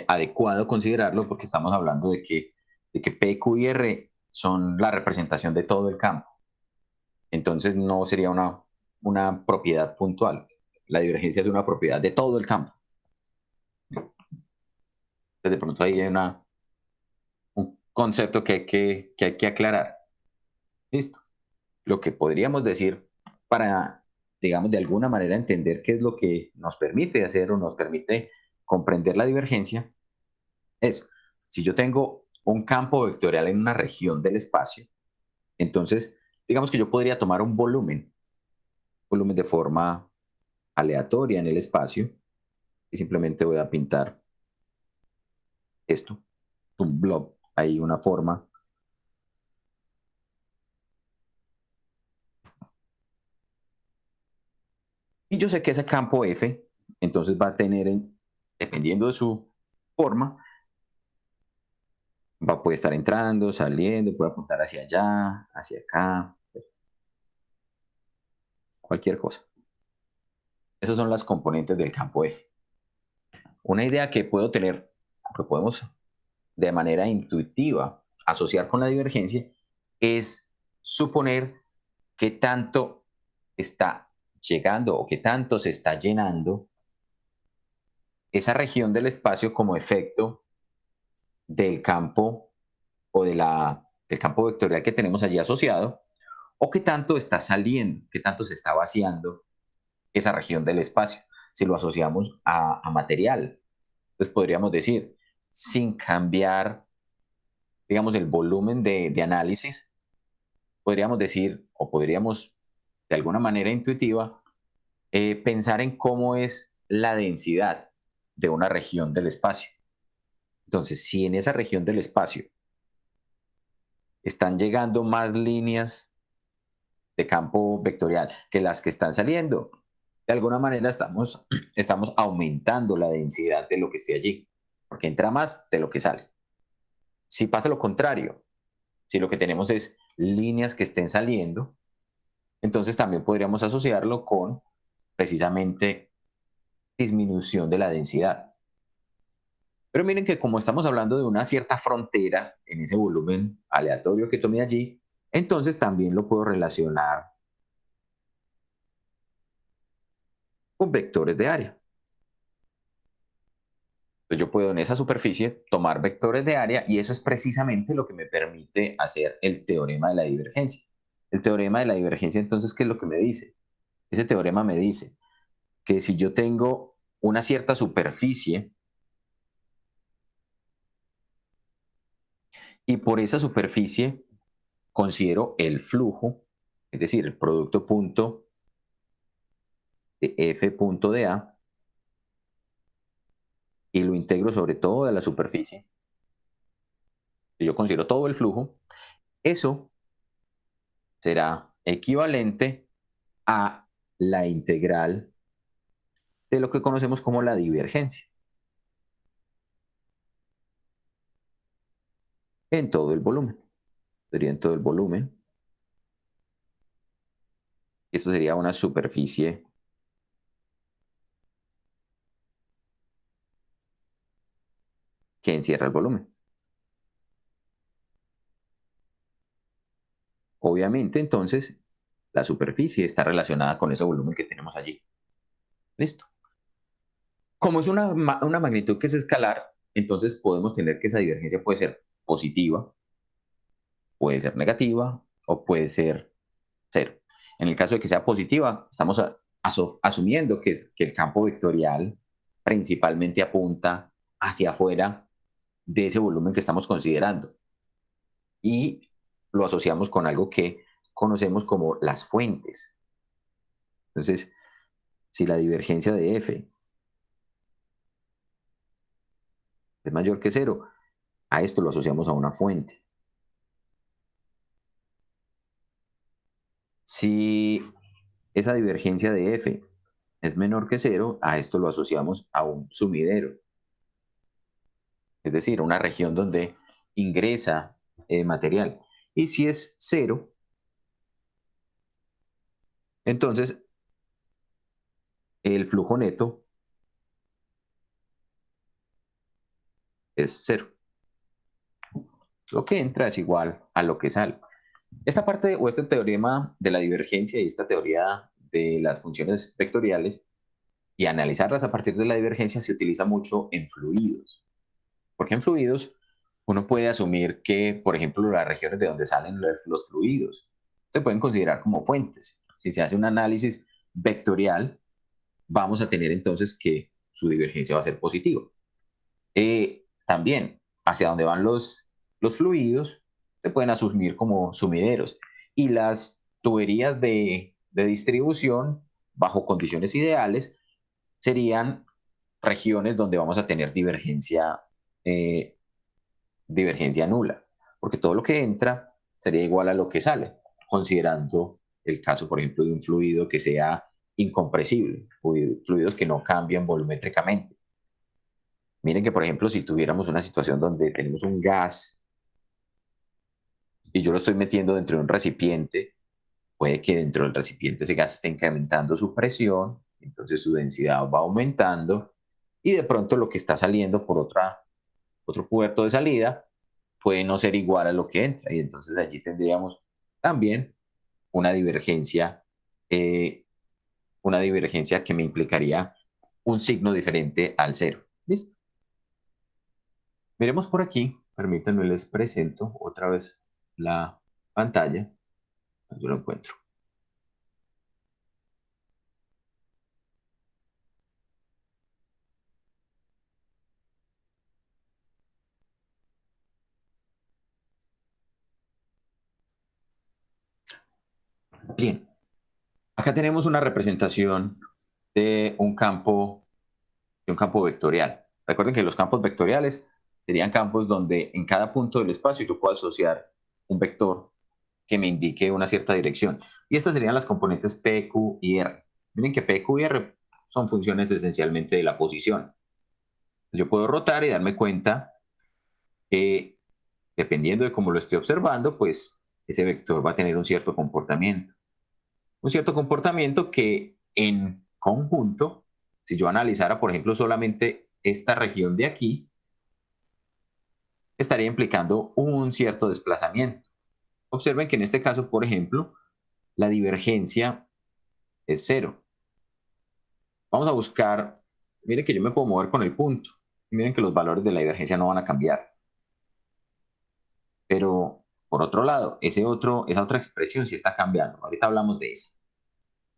adecuado considerarlo porque estamos hablando de que P, Q y R son la representación de todo el campo. Entonces no sería una propiedad puntual. La divergencia es una propiedad de todo el campo. Entonces de pronto ahí hay un concepto que hay que aclarar. Listo. Lo que podríamos decir para, digamos, de alguna manera entender qué es lo que nos permite hacer o nos permite comprender la divergencia es, si yo tengo un campo vectorial en una región del espacio, entonces, digamos que yo podría tomar un volumen de forma aleatoria en el espacio y simplemente voy a pintar esto, un blob, ahí una forma. Y yo sé que ese campo F, entonces va a tener, dependiendo de su forma, puede estar entrando, saliendo, puede apuntar hacia allá, hacia acá, cualquier cosa. Esas son las componentes del campo F. Una idea que puedo tener, que podemos de manera intuitiva asociar con la divergencia, es suponer qué tanto está llegando o qué tanto se está llenando esa región del espacio como efecto del campo o del campo vectorial que tenemos allí asociado, o qué tanto está saliendo, qué tanto se está vaciando esa región del espacio, si lo asociamos a material. Entonces podríamos decir, sin cambiar, digamos, el volumen de análisis, podríamos decir, o podríamos de alguna manera intuitiva, pensar en cómo es la densidad de una región del espacio. Entonces, si en esa región del espacio están llegando más líneas de campo vectorial que las que están saliendo, de alguna manera estamos aumentando la densidad de lo que esté allí, porque entra más de lo que sale. Si pasa lo contrario, si lo que tenemos es líneas que estén saliendo, entonces también podríamos asociarlo con precisamente disminución de la densidad. Pero miren que como estamos hablando de una cierta frontera en ese volumen aleatorio que tomé allí, entonces también lo puedo relacionar con vectores de área. Entonces yo puedo en esa superficie tomar vectores de área y eso es precisamente lo que me permite hacer el teorema de la divergencia. El teorema de la divergencia, entonces, ¿qué es lo que me dice? Ese teorema me dice que si yo tengo una cierta superficie y por esa superficie considero el flujo, es decir, el producto punto de f punto de A, y lo integro sobre todo de la superficie, y yo considero todo el flujo, eso será equivalente a la integral de lo que conocemos como la divergencia en todo el volumen. Sería en todo el volumen. Esto sería una superficie que encierra el volumen. Obviamente, entonces, la superficie está relacionada con ese volumen que tenemos allí. Listo. Como es una magnitud que es escalar, entonces podemos tener que esa divergencia puede ser positiva, puede ser negativa o puede ser cero. En el caso de que sea positiva, estamos asumiendo que el campo vectorial principalmente apunta hacia afuera de ese volumen que estamos considerando. Y lo asociamos con algo que conocemos como las fuentes. Entonces, si la divergencia de F es mayor que cero, a esto lo asociamos a una fuente. Si esa divergencia de F es menor que cero, a esto lo asociamos a un sumidero. Es decir, una región donde ingresa material. Y si es cero, Entonces, el flujo neto es cero. Lo que entra es igual a lo que sale. Esta parte o este teorema de la divergencia y esta teoría de las funciones vectoriales y analizarlas a partir de la divergencia se utiliza mucho en fluidos. Porque en fluidos uno puede asumir que, por ejemplo, las regiones de donde salen los fluidos se pueden considerar como fuentes. Si se hace un análisis vectorial, vamos a tener entonces que su divergencia va a ser positiva. También, hacia dónde van los fluidos, se pueden asumir como sumideros. Y las tuberías de distribución, bajo condiciones ideales, serían regiones donde vamos a tener divergencia nula, porque todo lo que entra sería igual a lo que sale, considerando el caso, por ejemplo, de un fluido que sea incompresible, fluidos que no cambian volumétricamente. Miren que, por ejemplo, si tuviéramos una situación donde tenemos un gas y yo lo estoy metiendo dentro de un recipiente, puede que dentro del recipiente ese gas esté incrementando su presión, entonces su densidad va aumentando y de pronto lo que está saliendo por otro puerto de salida puede no ser igual a lo que entra y entonces allí tendríamos también una divergencia que me implicaría un signo diferente al cero. ¿Listo? Miremos por aquí, permítanme les presento otra vez la pantalla. Yo lo encuentro. Bien, acá tenemos una representación de un campo vectorial. Recuerden que los campos vectoriales serían campos donde en cada punto del espacio yo puedo asociar un vector que me indique una cierta dirección. Y estas serían las componentes P, Q y R. Miren que P, Q y R son funciones esencialmente de la posición. Yo puedo rotar y darme cuenta que dependiendo de cómo lo esté observando, pues ese vector va a tener un cierto comportamiento. Un cierto comportamiento que en conjunto, si yo analizara, por ejemplo, solamente esta región de aquí, estaría implicando un cierto desplazamiento. Observen que en este caso, por ejemplo, la divergencia es cero. Vamos a buscar, miren que yo me puedo mover con el punto. Y miren que los valores de la divergencia no van a cambiar. Pero, por otro lado, esa otra expresión sí está cambiando. Ahorita hablamos de eso.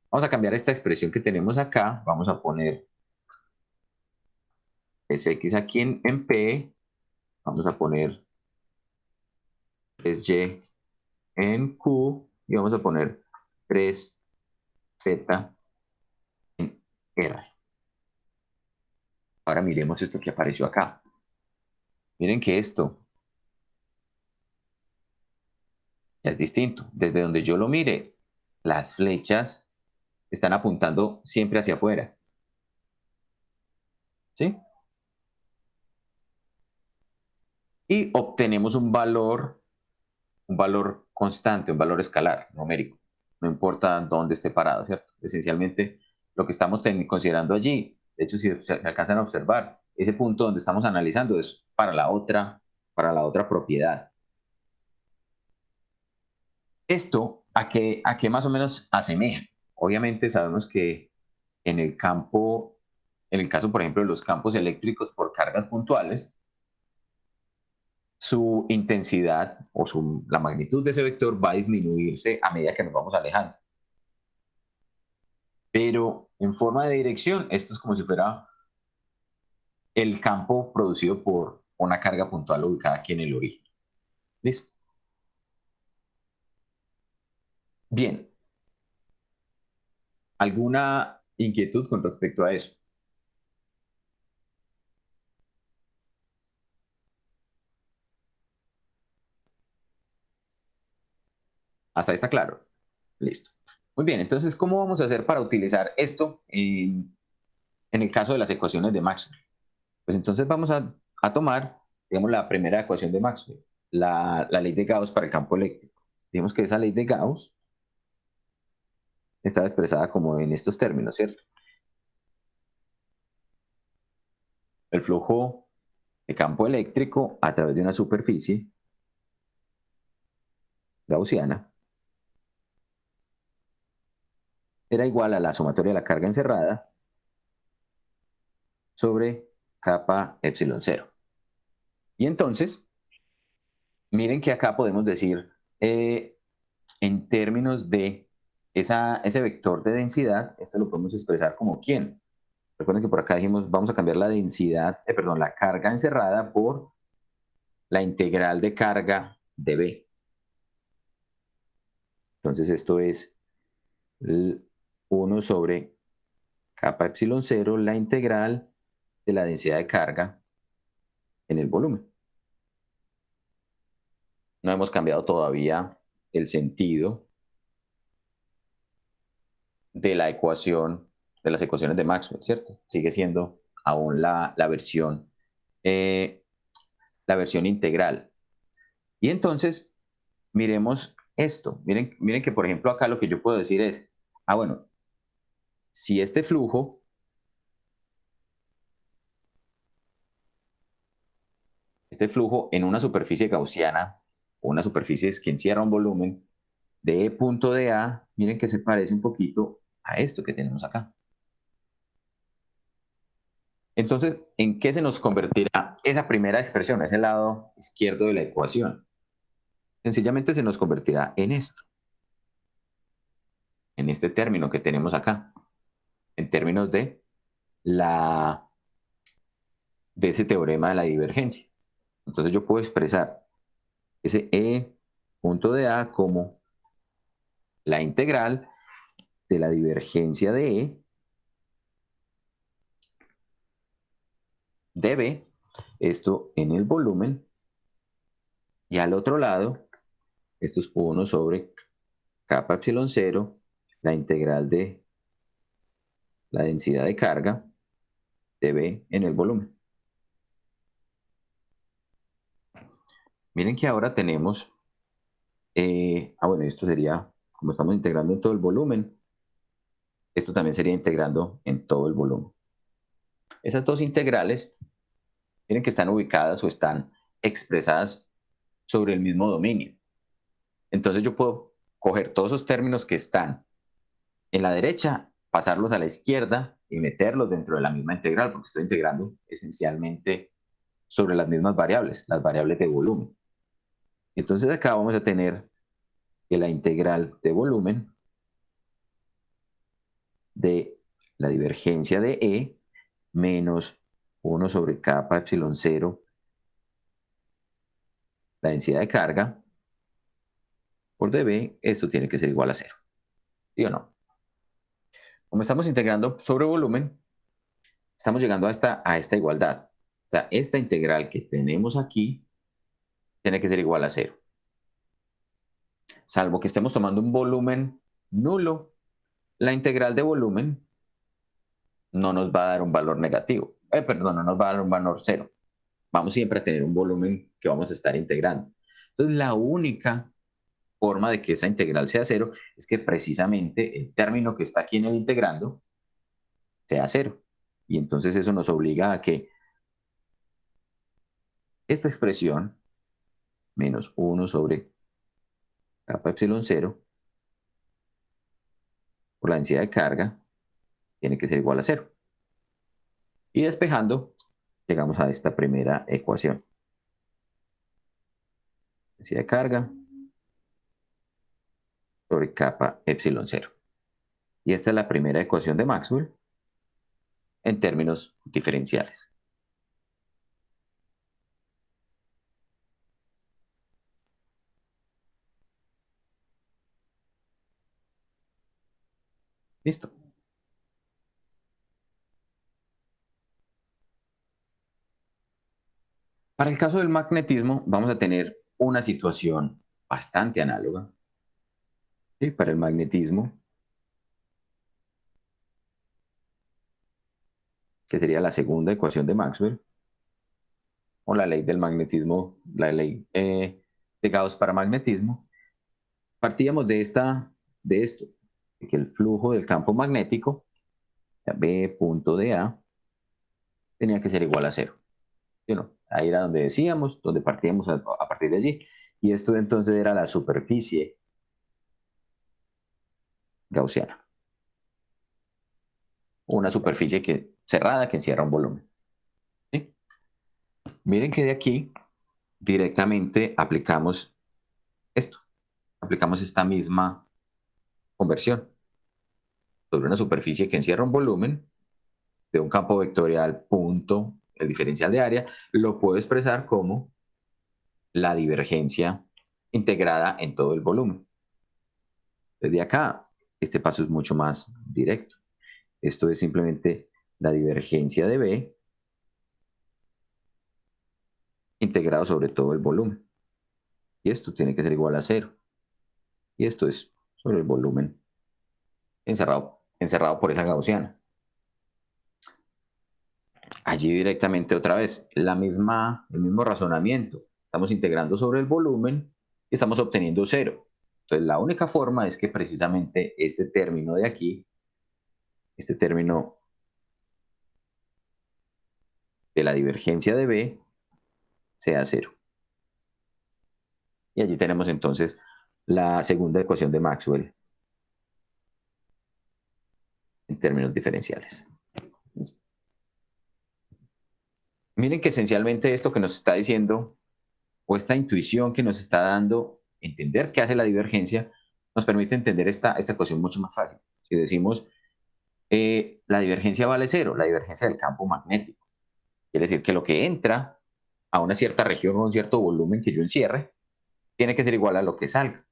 Vamos a cambiar esta expresión que tenemos acá. Vamos a poner Sx aquí en P. Vamos a poner 3y en Q. Y vamos a poner 3z en R. Ahora miremos esto que apareció acá. Miren que esto es distinto. Desde donde yo lo mire, las flechas están apuntando siempre hacia afuera. ¿Sí? Y obtenemos un valor constante, un valor escalar, numérico. No importa dónde esté parado, ¿cierto? Esencialmente, lo que estamos considerando allí, de hecho, si se alcanzan a observar, ese punto donde estamos analizando es para la otra propiedad. ¿Esto a qué más o menos asemeja? Obviamente sabemos que en el caso, por ejemplo, de los campos eléctricos por cargas puntuales, su intensidad o la magnitud de ese vector va a disminuirse a medida que nos vamos alejando. Pero en forma de dirección, esto es como si fuera el campo producido por una carga puntual ubicada aquí en el origen. ¿Listo? Bien. ¿Alguna inquietud con respecto a eso? Hasta ahí está claro. Listo. Muy bien, entonces, ¿cómo vamos a hacer para utilizar esto en el caso de las ecuaciones de Maxwell? Pues entonces vamos a tomar, digamos, la primera ecuación de Maxwell, la ley de Gauss para el campo eléctrico. Digamos que esa ley de Gauss estaba expresada como en estos términos, ¿cierto? El flujo de campo eléctrico a través de una superficie gaussiana era igual a la sumatoria de la carga encerrada sobre kappa epsilon 0. Y entonces, miren que acá podemos decir, en términos de ese vector de densidad, esto lo podemos expresar como ¿quién? Recuerden que por acá dijimos, vamos a cambiar la densidad, la carga encerrada por la integral de carga de B. Entonces esto es 1 sobre kappa epsilon 0, la integral de la densidad de carga en el volumen. No hemos cambiado todavía el sentido de la ecuación, de las ecuaciones de Maxwell, ¿cierto? Sigue siendo aún la versión integral. Y entonces, miremos esto. Miren que, por ejemplo, acá lo que yo puedo decir es, bueno, si este flujo en una superficie gaussiana, o una superficie que encierra un volumen de E punto de A, miren que se parece un poquito a esto que tenemos acá. Entonces, ¿en qué se nos convertirá esa primera expresión, ese lado izquierdo de la ecuación? Sencillamente se nos convertirá en esto, en este término que tenemos acá, en términos de ese teorema de la divergencia. Entonces yo puedo expresar ese E punto de A como la integral de la divergencia de E de B, esto en el volumen, y al otro lado, esto es 1 sobre kappa epsilon 0, la integral de la densidad de carga de B en el volumen. Miren que ahora tenemos, bueno, esto sería, como estamos integrando en todo el volumen, esto también sería integrando en todo el volumen. Esas dos integrales, miren que están ubicadas o están expresadas sobre el mismo dominio. Entonces yo puedo coger todos esos términos que están en la derecha, pasarlos a la izquierda y meterlos dentro de la misma integral, porque estoy integrando esencialmente sobre las mismas variables, las variables de volumen. Entonces acá vamos a tener que la integral de volumen de la divergencia de E menos 1 sobre kappa epsilon 0, la densidad de carga, por dB, esto tiene que ser igual a 0. ¿Sí o no? Como estamos integrando sobre volumen, estamos llegando a esta igualdad. O sea, esta integral que tenemos aquí tiene que ser igual a 0. Salvo que estemos tomando un volumen nulo, la integral de volumen no nos va a dar un valor negativo. Perdón, no nos va a dar un valor 0. Vamos siempre a tener un volumen que vamos a estar integrando. Entonces, la única forma de que esa integral sea 0 es que precisamente el término que está aquí en el integrando sea 0. Y entonces eso nos obliga a que esta expresión, menos 1 sobre kappa epsilon 0, por la densidad de carga, tiene que ser igual a 0. Y despejando, llegamos a esta primera ecuación. Densidad de carga sobre kappa epsilon 0. Y esta es la primera ecuación de Maxwell en términos diferenciales. Listo. Para el caso del magnetismo, vamos a tener una situación bastante análoga. ¿Sí? Para el magnetismo, que sería la segunda ecuación de Maxwell, o la ley del magnetismo, la ley de Gauss para magnetismo, partíamos de esto. que el flujo del campo magnético, B punto de A, tenía que ser igual a 0. ¿Sí o no? Ahí era donde decíamos, donde partíamos a partir de allí. Y esto entonces era la superficie gaussiana. Una superficie cerrada que encierra un volumen. ¿Sí? Miren que de aquí directamente aplicamos esto. Aplicamos esta misma conversión sobre una superficie que encierra un volumen de un campo vectorial punto, el diferencial de área, lo puedo expresar como la divergencia integrada en todo el volumen. Desde acá, este paso es mucho más directo. Esto es simplemente la divergencia de B integrado sobre todo el volumen. Y esto tiene que ser igual a 0. Y esto es sobre el volumen encerrado por esa gaussiana. Allí directamente otra vez, el mismo razonamiento. Estamos integrando sobre el volumen y estamos obteniendo 0. Entonces la única forma es que precisamente este término de aquí, este término de la divergencia de B, sea 0. Y allí tenemos entonces la segunda ecuación de Maxwell en términos diferenciales. Miren que esencialmente esto que nos está diciendo, o esta intuición que nos está dando, entender qué hace la divergencia, nos permite entender esta ecuación mucho más fácil. Si decimos, la divergencia vale 0, la divergencia del campo magnético. Quiere decir que lo que entra a una cierta región o a un cierto volumen que yo encierre, tiene que ser igual a lo que salga.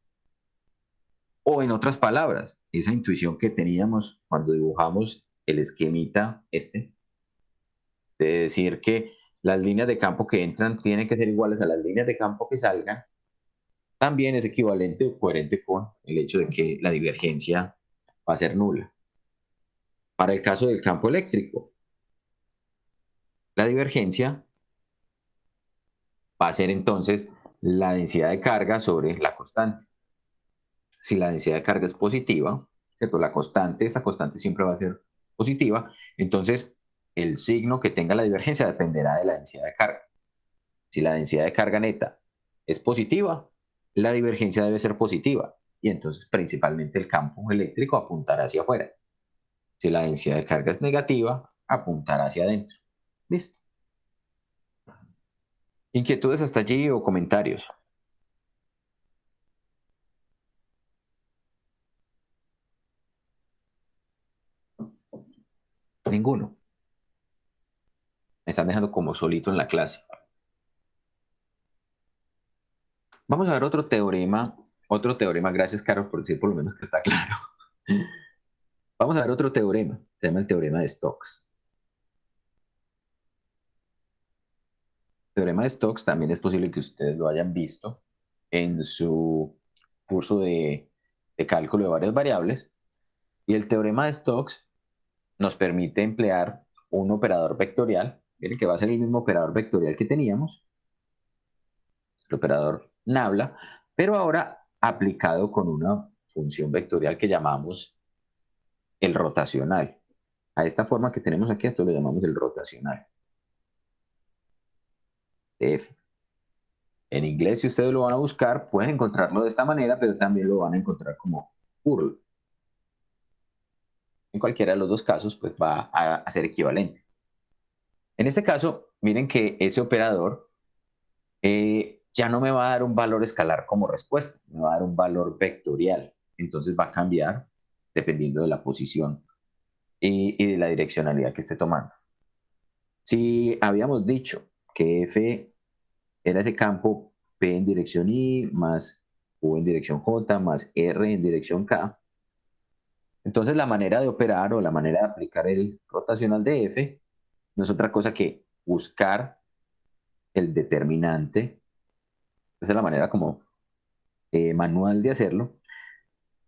O en otras palabras, esa intuición que teníamos cuando dibujamos el esquemita de decir que las líneas de campo que entran tienen que ser iguales a las líneas de campo que salgan, también es equivalente o coherente con el hecho de que la divergencia va a ser nula. Para el caso del campo eléctrico, la divergencia va a ser entonces la densidad de carga sobre la constante. Si la densidad de carga es positiva, ¿cierto? Esta constante siempre va a ser positiva, entonces el signo que tenga la divergencia dependerá de la densidad de carga. Si la densidad de carga neta es positiva, la divergencia debe ser positiva y entonces principalmente el campo eléctrico apuntará hacia afuera. Si la densidad de carga es negativa, apuntará hacia adentro. Listo. ¿Inquietudes hasta allí o comentarios? Ninguno. Me están dejando como solito en la clase. Vamos a ver otro teorema, gracias Carlos por decir por lo menos que está claro. Vamos a ver otro teorema, se llama el teorema de Stokes. El teorema de Stokes también es posible que ustedes lo hayan visto en su curso de cálculo de varias variables. Y el teorema de Stokes nos permite emplear un operador vectorial, miren que va a ser el mismo operador vectorial que teníamos, el operador nabla, pero ahora aplicado con una función vectorial que llamamos el rotacional. A esta forma que tenemos aquí, esto lo llamamos el rotacional. F. En inglés, si ustedes lo van a buscar, pueden encontrarlo de esta manera, pero también lo van a encontrar como curl. En cualquiera de los dos casos, pues va a ser equivalente. En este caso, miren que ese operador ya no me va a dar un valor escalar como respuesta, me va a dar un valor vectorial. Entonces va a cambiar dependiendo de la posición y de la direccionalidad que esté tomando. Si habíamos dicho que F era ese campo P en dirección I más U en dirección J más R en dirección K, entonces la manera de operar o la manera de aplicar el rotacional de F no es otra cosa que buscar el determinante. Esa es la manera como manual de hacerlo,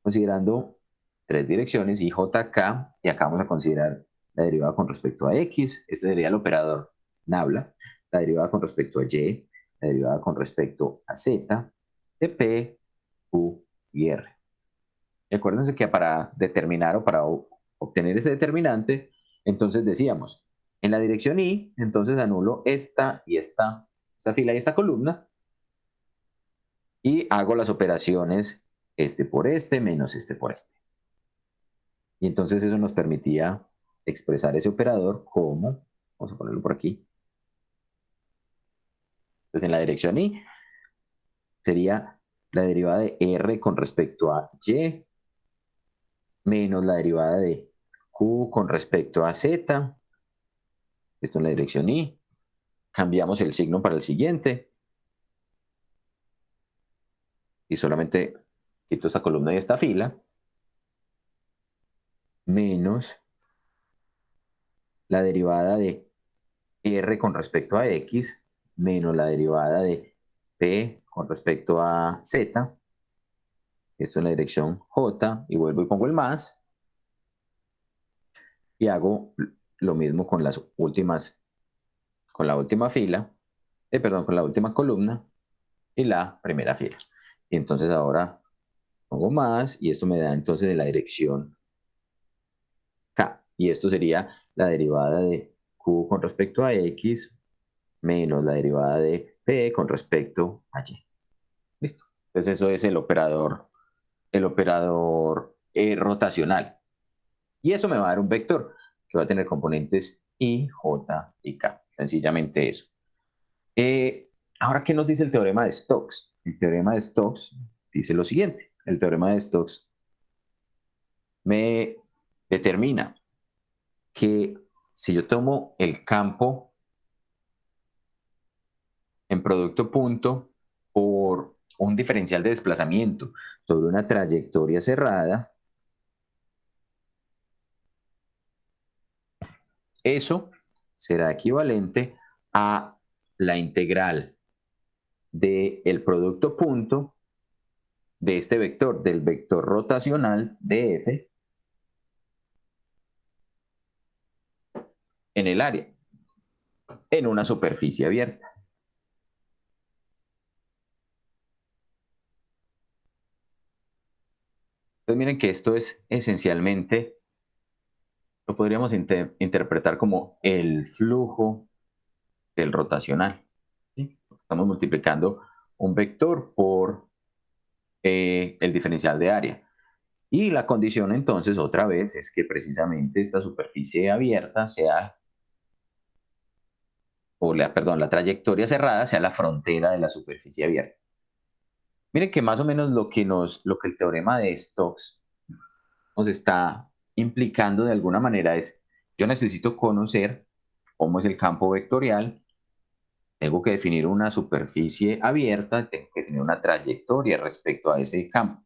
considerando tres direcciones, I, J, K, y acá vamos a considerar la derivada con respecto a X, este sería el operador nabla, la derivada con respecto a Y, la derivada con respecto a Z, de P, Q y R. Y acuérdense que para determinar o para obtener ese determinante, entonces decíamos, en la dirección Y, entonces anulo esta y esta fila y esta columna, y hago las operaciones este por este menos este por este. Y entonces eso nos permitía expresar ese operador como, vamos a ponerlo por aquí. Entonces en la dirección Y sería la derivada de R con respecto a Y menos la derivada de Q con respecto a Z. Esto en la dirección Y. Cambiamos el signo para el siguiente. Y solamente quito esta columna y esta fila. Menos la derivada de R con respecto a X menos la derivada de P con respecto a Z. Esto en la dirección J. Y vuelvo y pongo el más. Y hago lo mismo con las últimas, con la última fila, perdón, con la última columna y la primera fila. Y entonces ahora pongo más y esto me da entonces de la dirección K. Y esto sería la derivada de Q con respecto a X menos la derivada de P con respecto a Y. Listo. Entonces eso es el operador rotacional. Y eso me va a dar un vector que va a tener componentes I, J y K. Sencillamente eso. Ahora, ¿qué nos dice el teorema de Stokes? El teorema de Stokes dice lo siguiente. El teorema de Stokes me determina que si yo tomo el campo en producto punto por un diferencial de desplazamiento sobre una trayectoria cerrada, eso será equivalente a la integral del producto punto de este vector, del vector rotacional de F en el área, en una superficie abierta. Entonces miren que esto es esencialmente, lo podríamos interpretar como el flujo del rotacional. ¿Sí? Estamos multiplicando un vector por el diferencial de área. Y la condición entonces otra vez es que precisamente esta superficie abierta sea, la trayectoria cerrada sea la frontera de la superficie abierta. Miren que más o menos lo que el teorema de Stokes nos está implicando de alguna manera es, yo necesito conocer cómo es el campo vectorial, tengo que definir una superficie abierta, tengo que definir una trayectoria respecto a ese campo.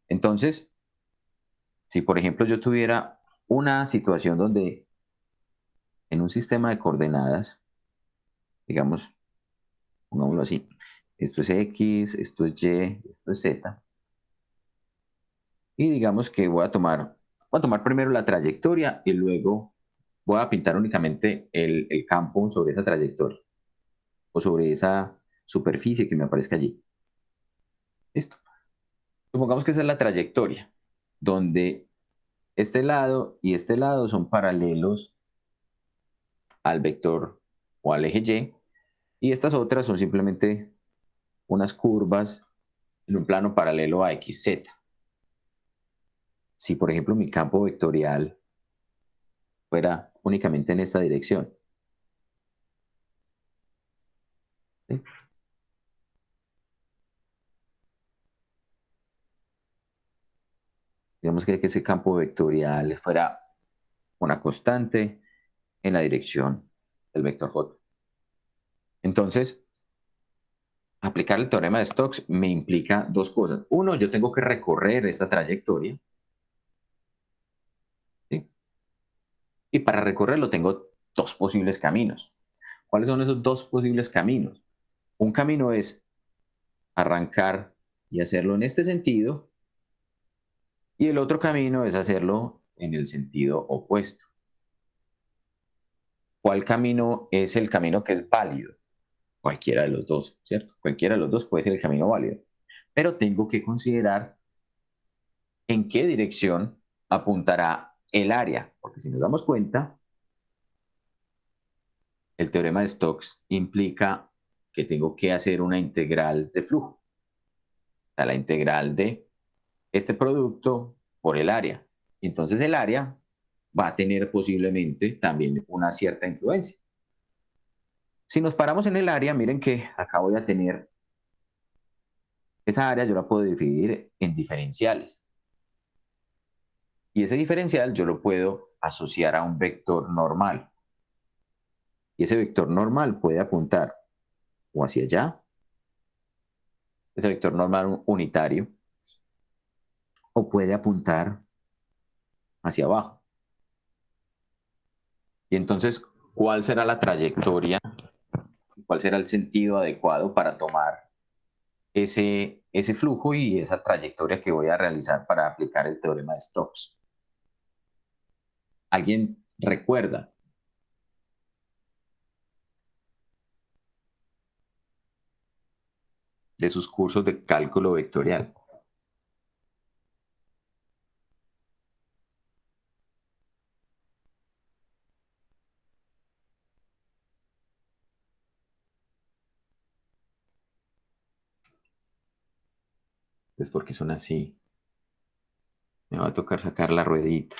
Entonces, si por ejemplo yo tuviera una situación donde en un sistema de coordenadas, digamos, pongámoslo así, esto es X, esto es Y, esto es Z, y digamos que voy a tomar primero la trayectoria y luego voy a pintar únicamente el campo sobre esa trayectoria o sobre esa superficie que me aparezca allí. Listo. Supongamos que esa es la trayectoria, donde este lado y este lado son paralelos al vector o al eje Y estas otras son simplemente unas curvas en un plano paralelo a XZ. Si, por ejemplo, mi campo vectorial fuera únicamente en esta dirección, ¿sí? Digamos que ese campo vectorial fuera una constante en la dirección del vector J. Entonces, aplicar el teorema de Stokes me implica dos cosas. Uno, yo tengo que recorrer esta trayectoria, ¿sí? Y para recorrerlo tengo dos posibles caminos. ¿Cuáles son esos dos posibles caminos? Un camino es arrancar y hacerlo en este sentido, y el otro camino es hacerlo en el sentido opuesto. ¿Cuál camino es el camino que es válido? Cualquiera de los dos, ¿cierto? Cualquiera de los dos puede ser el camino válido. Pero tengo que considerar en qué dirección apuntará el área. Porque si nos damos cuenta, el teorema de Stokes implica que tengo que hacer una integral de flujo. O sea, la integral de este producto por el área. Entonces el área va a tener posiblemente también una cierta influencia. Si nos paramos en el área, miren que acá voy a tener esa área, yo la puedo dividir en diferenciales. Y ese diferencial yo lo puedo asociar a un vector normal. Y ese vector normal puede apuntar o hacia allá, ese vector normal unitario, o puede apuntar hacia abajo. Y entonces, ¿cuál será la trayectoria? ¿Cuál será el sentido adecuado para tomar ese flujo y esa trayectoria que voy a realizar para aplicar el teorema de Stokes? ¿Alguien recuerda? De sus cursos de cálculo vectorial. Es porque son así. Me va a tocar sacar la ruedita.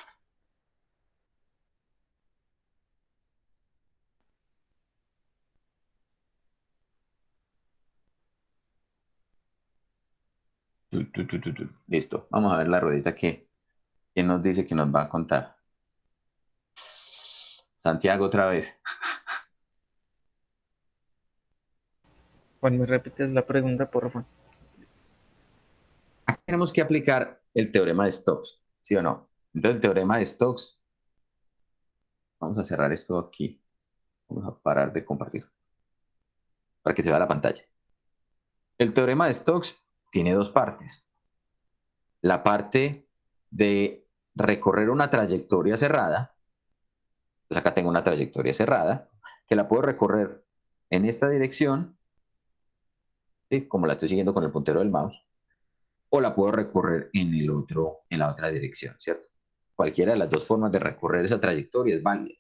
Listo. Vamos a ver la ruedita que nos dice que nos va a contar. Santiago otra vez.
Juan, ¿me repites la pregunta, por favor?
Aquí tenemos que aplicar el teorema de Stokes, ¿sí o no? Entonces el teorema de Stokes, vamos a cerrar esto aquí. Vamos a parar de compartir para que se vea la pantalla. El teorema de Stokes tiene dos partes. La parte de recorrer una trayectoria cerrada. Pues acá tengo una trayectoria cerrada que la puedo recorrer en esta dirección, ¿sí? Como la estoy siguiendo con el puntero del mouse, o la puedo recorrer en la otra dirección, ¿cierto? Cualquiera de las dos formas de recorrer esa trayectoria es válida.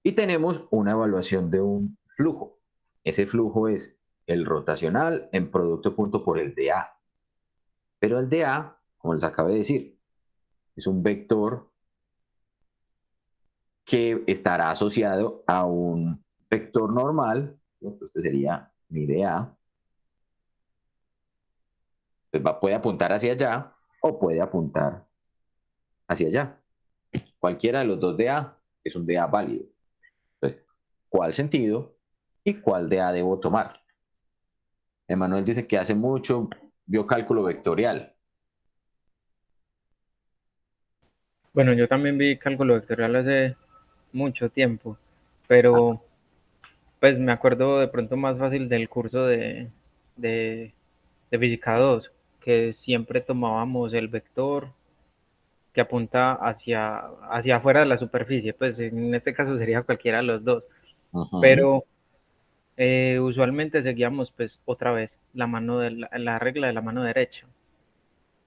Y tenemos una evaluación de un flujo. Ese flujo es el rotacional en producto punto por el dA. Pero el dA, como les acabé de decir, es un vector que estará asociado a un vector normal, ¿cierto? Este sería mi dA. Pues puede apuntar hacia allá o puede apuntar hacia allá. Cualquiera de los dos dA es un dA válido. Entonces, ¿cuál sentido y cuál dA debo tomar? Emanuel dice que hace mucho vio cálculo vectorial.
Bueno, yo también vi cálculo vectorial hace mucho tiempo, pero pues me acuerdo de pronto más fácil del curso de física 2, que siempre tomábamos el vector que apunta hacia afuera de la superficie, pues en este caso sería cualquiera de los dos, pero usualmente seguíamos pues otra vez la mano de la regla de la mano derecha.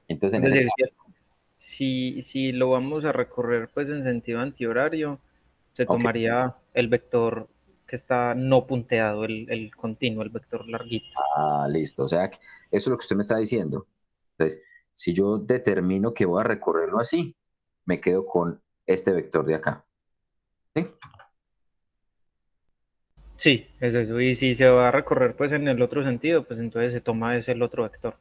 Entonces, en
Es
ese
decir,
caso,
si lo vamos a recorrer pues en sentido antihorario, se
ok.
tomaría el vector que está no punteado, el continuo, el vector larguito.
Listo. O sea, eso es lo que usted me está diciendo. Entonces, si yo determino que voy a recorrerlo así, me quedo con este vector de acá. ¿Sí?
Sí, es eso. Y si se va a recorrer pues en el otro sentido, pues entonces se toma ese el otro vector.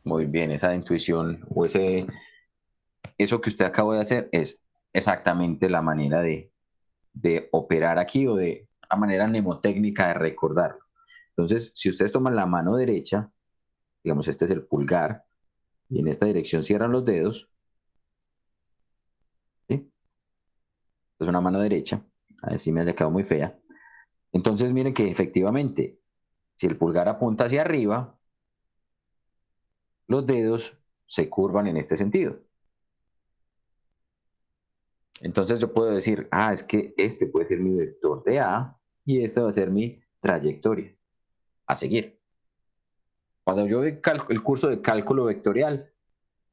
Muy bien, esa intuición o eso que usted acabó de hacer es exactamente la manera de operar aquí o de la manera mnemotécnica de recordarlo. Entonces, si ustedes toman la mano derecha, digamos, este es el pulgar, y en esta dirección cierran los dedos, ¿sí? Esta es una mano derecha, a ver si me haya quedado muy fea. Entonces, miren que efectivamente, si el pulgar apunta hacia arriba, los dedos se curvan en este sentido. Entonces yo puedo decir, es que este puede ser mi vector de A y este va a ser mi trayectoria a seguir. Cuando yo doy el curso de cálculo vectorial,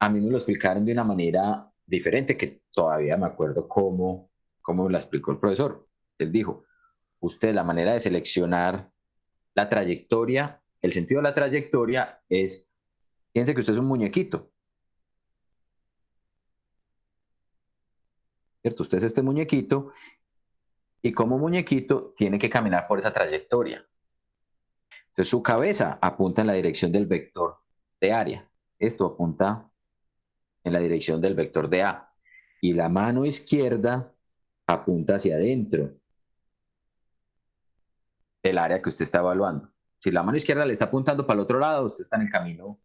a mí me lo explicaron de una manera diferente, que todavía me acuerdo cómo me la explicó el profesor. Él dijo, usted la manera de seleccionar la trayectoria, el sentido de la trayectoria es, piense que usted es un muñequito, ¿cierto? Usted es este muñequito y como muñequito tiene que caminar por esa trayectoria. Entonces su cabeza apunta en la dirección del vector de área. Esto apunta en la dirección del vector de A. Y la mano izquierda apunta hacia adentro del área que usted está evaluando. Si la mano izquierda le está apuntando para el otro lado, usted está en el camino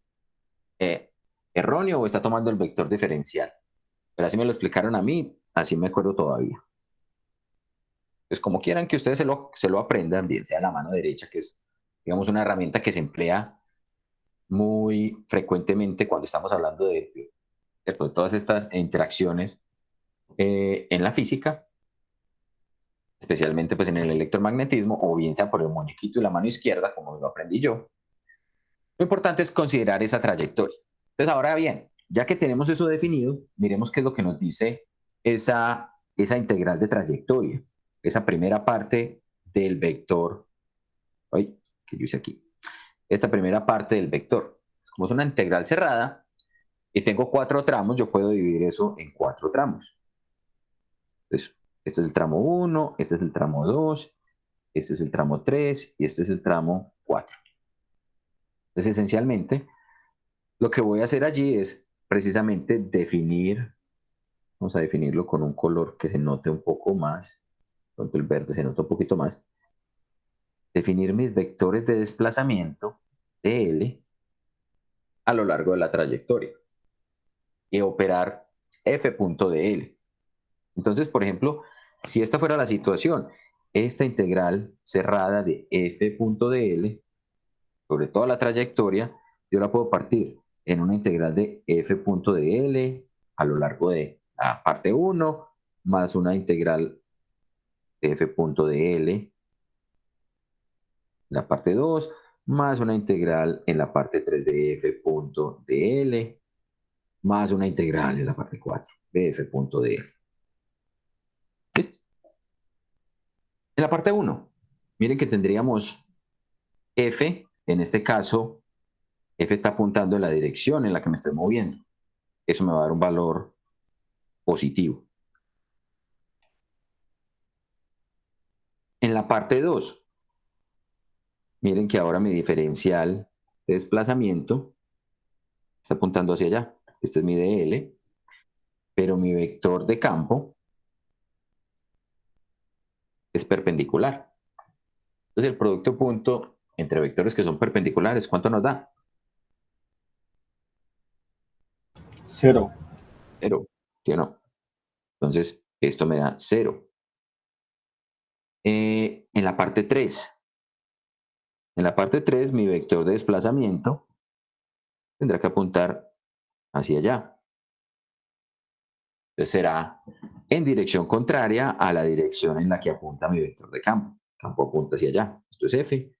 erróneo o está tomando el vector diferencial. Pero así me lo explicaron a mí, así me acuerdo todavía. Pues como quieran que ustedes se lo aprendan, bien sea la mano derecha, que es, digamos, una herramienta que se emplea muy frecuentemente cuando estamos hablando de todas estas interacciones en la física, especialmente pues en el electromagnetismo, o bien sea por el muñequito y la mano izquierda, como lo aprendí yo. Lo importante es considerar esa trayectoria. Entonces, ahora bien, ya que tenemos eso definido, miremos qué es lo que nos dice esa integral de trayectoria, esa primera parte del vector. Ay, ¿qué yo hice aquí? Esta primera parte del vector. Como es una integral cerrada y tengo 4 tramos, yo puedo dividir eso en 4 tramos. Entonces, este es el tramo 1, este es el tramo 2, este es el tramo 3 y este es el tramo 4. Entonces, esencialmente, lo que voy a hacer allí es precisamente definir, vamos a definirlo con un color que se note un poco más, pronto el verde se nota un poquito más, definir mis vectores de desplazamiento de L a lo largo de la trayectoria y operar f punto de L. Entonces, por ejemplo, si esta fuera la situación, esta integral cerrada de f punto de L sobre toda la trayectoria, yo la puedo partir en una integral de f punto de L a lo largo de la parte 1 más una integral de f punto de L la parte 2 más una integral en la parte 3 de f punto de L más una integral en la parte 4 de f punto de L. ¿Listo? En la parte 1, miren que tendríamos f, en este caso, f está apuntando en la dirección en la que me estoy moviendo. Eso me va a dar un valor positivo. En la parte 2, miren que ahora mi diferencial de desplazamiento está apuntando hacia allá. Este es mi dl, pero mi vector de campo es perpendicular. Entonces el producto punto entre vectores que son perpendiculares, ¿cuánto nos da?
0.
0, ¿sí o no? Entonces esto me da 0. En la parte 3, mi vector de desplazamiento tendrá que apuntar hacia allá. Entonces será en dirección contraria a la dirección en la que apunta mi vector de campo. El campo apunta hacia allá. Esto es F.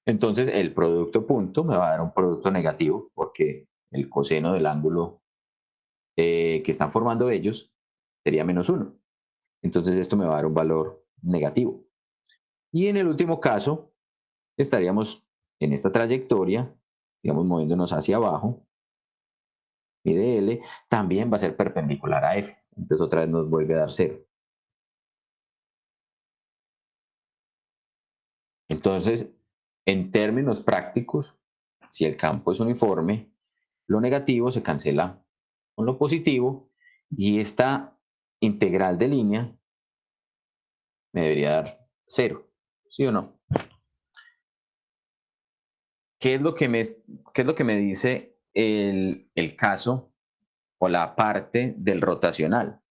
Entonces el producto punto me va a dar un producto negativo porque el coseno del ángulo que están formando ellos sería -1. Entonces esto me va a dar un valor negativo. Y en el último caso, estaríamos en esta trayectoria, digamos, moviéndonos hacia abajo. Mi dl también va a ser perpendicular a f. Entonces otra vez nos vuelve a dar 0. Entonces, en términos prácticos, si el campo es uniforme, lo negativo se cancela con lo positivo y esta integral de línea me debería dar 0. ¿Sí o no? ¿Qué es lo que me dice el caso o la parte del rotacional?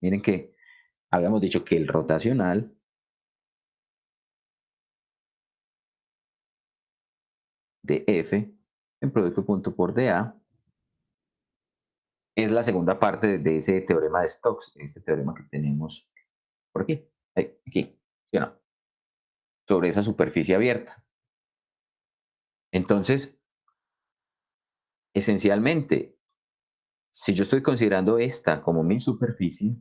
Miren que habíamos dicho que el rotacional de F en producto punto por dA es la segunda parte de ese teorema de Stokes, este teorema que tenemos por aquí, aquí, ¿sí o no? Sobre esa superficie abierta. Entonces, esencialmente, Si yo estoy considerando esta como mi superficie,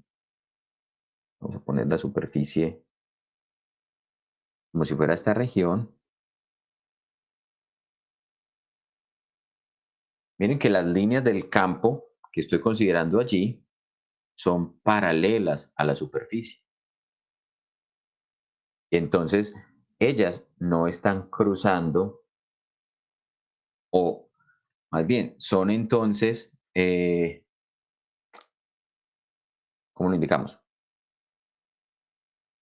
vamos a poner la superficie como si fuera esta región. Miren que las líneas del campo que estoy considerando allí son paralelas a la superficie. Entonces, ellas no están cruzando, o más bien, son entonces, ¿cómo lo indicamos?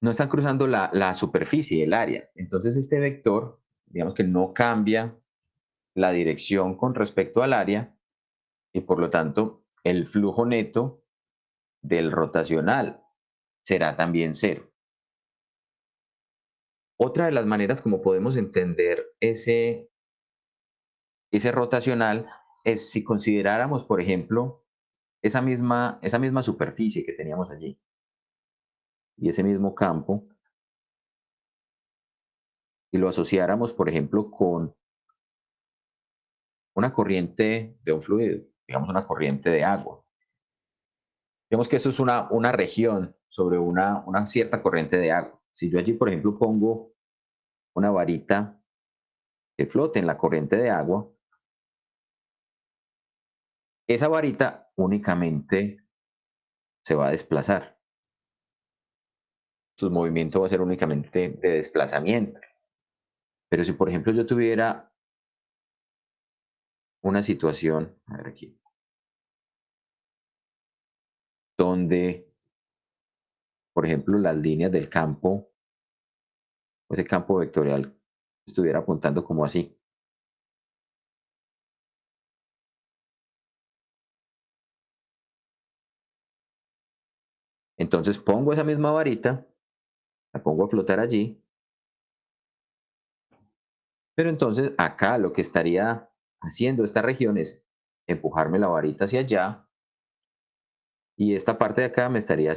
No están cruzando la superficie, el área. Entonces, este vector, digamos que no cambia la dirección con respecto al área y por lo tanto, el flujo neto del rotacional será también cero. Otra de las maneras como podemos entender ese rotacional es si consideráramos, por ejemplo, esa misma superficie que teníamos allí y ese mismo campo y lo asociáramos, por ejemplo, con una corriente de un fluido, digamos una corriente de agua. Digamos que eso es una región sobre una cierta corriente de agua. Si yo allí, por ejemplo, pongo una varita que flote en la corriente de agua, esa varita únicamente se va a desplazar. Su movimiento va a ser únicamente de desplazamiento. Pero si, por ejemplo, yo tuviera una situación, a ver aquí, donde, por ejemplo, las líneas del campo, o ese campo vectorial, estuviera apuntando como así. Entonces pongo esa misma varita, la pongo a flotar allí, pero entonces acá lo que estaría haciendo esta región es empujarme la varita hacia allá y esta parte de acá me estaría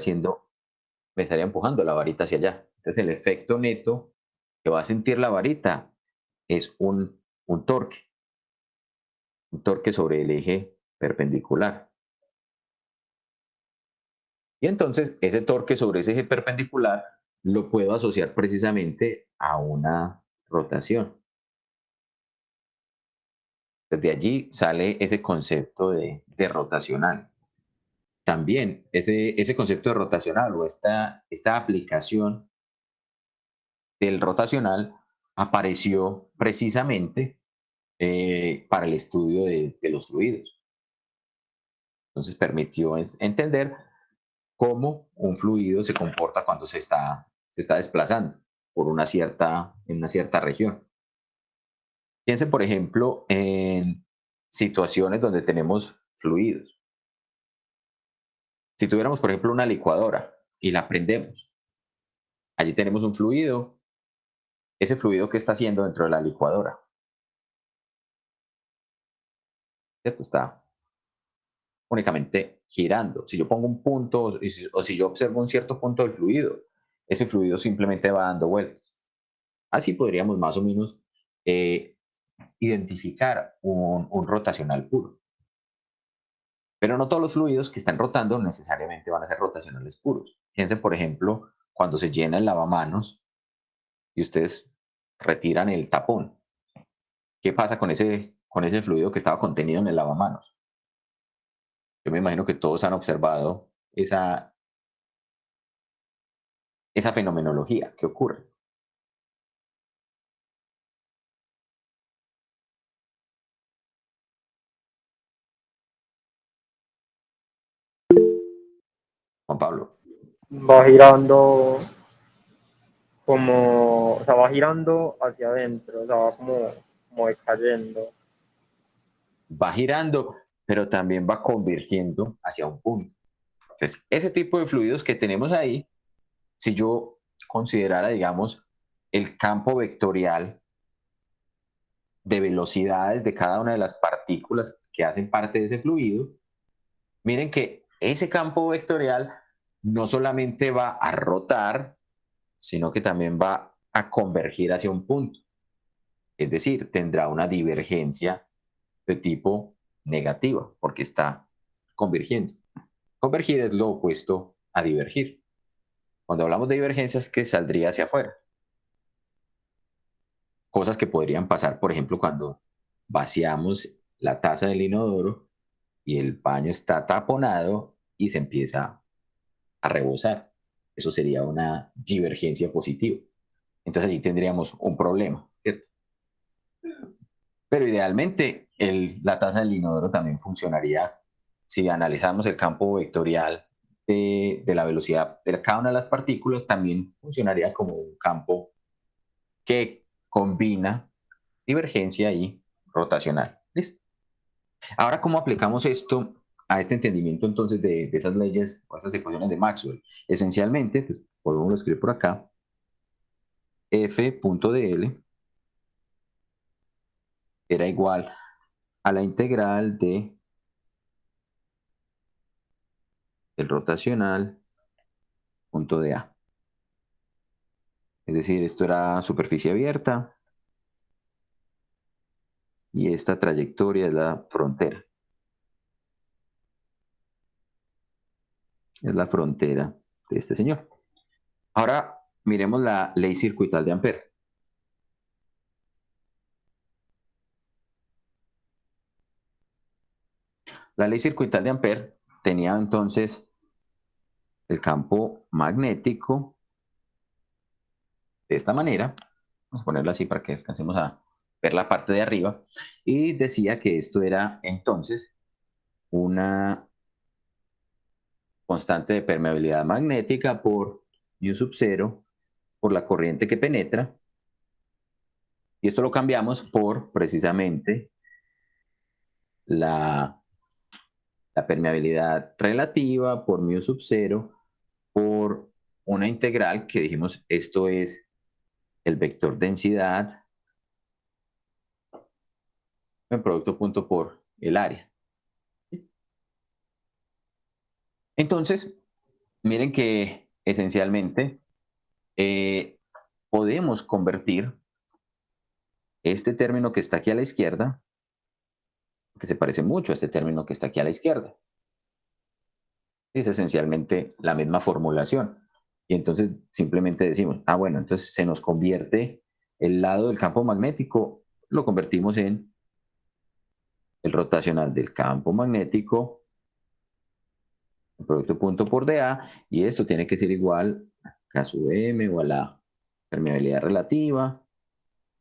empujando la varita hacia allá. Entonces el efecto neto que va a sentir la varita es un torque sobre el eje perpendicular. Y entonces ese torque sobre ese eje perpendicular lo puedo asociar precisamente a una rotación. Desde allí sale ese concepto de rotacional. También ese concepto de rotacional o esta aplicación del rotacional apareció precisamente para el estudio de los fluidos. Entonces permitió entender cómo un fluido se comporta cuando se está desplazando por en una cierta región. Piensen, por ejemplo, en situaciones donde tenemos fluidos. Si tuviéramos, por ejemplo, una licuadora y la prendemos, allí tenemos un fluido. Ese fluido, ¿qué está haciendo dentro de la licuadora? ¿Cierto? Está únicamente girando. Si yo pongo un punto o si yo observo un cierto punto del fluido, ese fluido simplemente va dando vueltas. Así podríamos más o menos identificar un rotacional puro. Pero no todos los fluidos que están rotando necesariamente van a ser rotacionales puros. Fíjense, por ejemplo, cuando se llena el lavamanos y ustedes retiran el tapón. ¿Qué pasa con ese fluido que estaba contenido en el lavamanos? Yo me imagino que todos han observado esa fenomenología que ocurre. Juan Pablo.
Va girando como, o sea, va girando hacia adentro, o sea, va como decayendo.
Va girando, pero también va convergiendo hacia un punto. Entonces, ese tipo de fluidos que tenemos ahí, si yo considerara, digamos, el campo vectorial de velocidades de cada una de las partículas que hacen parte de ese fluido, miren que ese campo vectorial no solamente va a rotar, sino que también va a convergir hacia un punto. Es decir, tendrá una divergencia de tipo negativa, porque está convergiendo. Convergir es lo opuesto a divergir. Cuando hablamos de divergencia es que saldría hacia afuera. Cosas que podrían pasar, por ejemplo, cuando vaciamos la taza del inodoro y el paño está taponado y se empieza a rebosar. Eso sería una divergencia positiva. Entonces allí tendríamos un problema, ¿cierto? Pero idealmente la taza del inodoro también funcionaría si analizamos el campo vectorial de la velocidad de cada una de las partículas, también funcionaría como un campo que combina divergencia y rotacional. ¿Listo? Ahora, ¿cómo aplicamos esto a este entendimiento entonces de esas leyes o esas ecuaciones de Maxwell? Esencialmente, pues, podemos escribir por acá, f.dl era igual a la integral de el rotacional punto de A. Es decir, esto era superficie abierta y esta trayectoria es la frontera. Es la frontera de este señor. Ahora miremos la ley circuital de Ampère. La ley circuital de Ampère tenía entonces el campo magnético de esta manera. Vamos a ponerlo así para que alcancemos a ver la parte de arriba. Y decía que esto era entonces una constante de permeabilidad magnética por mu sub 0 por la corriente que penetra. Y esto lo cambiamos por precisamente la permeabilidad relativa por mu sub 0 por una integral que dijimos esto es el vector densidad en producto punto por el área. Entonces, miren que esencialmente podemos convertir este término que está aquí a la izquierda, que se parece mucho a este término que está aquí a la izquierda. Es esencialmente la misma formulación. Y entonces simplemente decimos, bueno, entonces se nos convierte el lado del campo magnético, lo convertimos en el rotacional del campo magnético, el producto punto por dA, y esto tiene que ser igual a K sub M o a la permeabilidad relativa,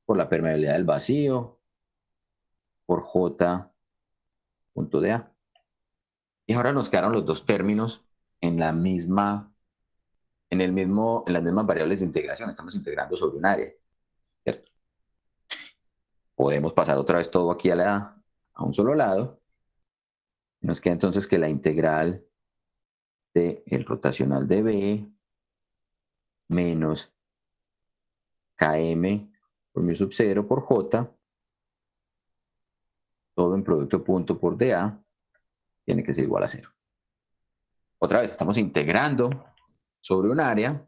por la permeabilidad del vacío, por J punto dA. Y ahora nos quedaron los dos términos en las mismas variables de integración. Estamos integrando sobre un área, ¿cierto? Podemos pasar otra vez todo aquí a un solo lado. Nos queda entonces que la integral del rotacional de B menos Km por mu sub 0 por J, todo en producto punto por dA, tiene que ser igual a 0. Otra vez estamos integrando sobre un área.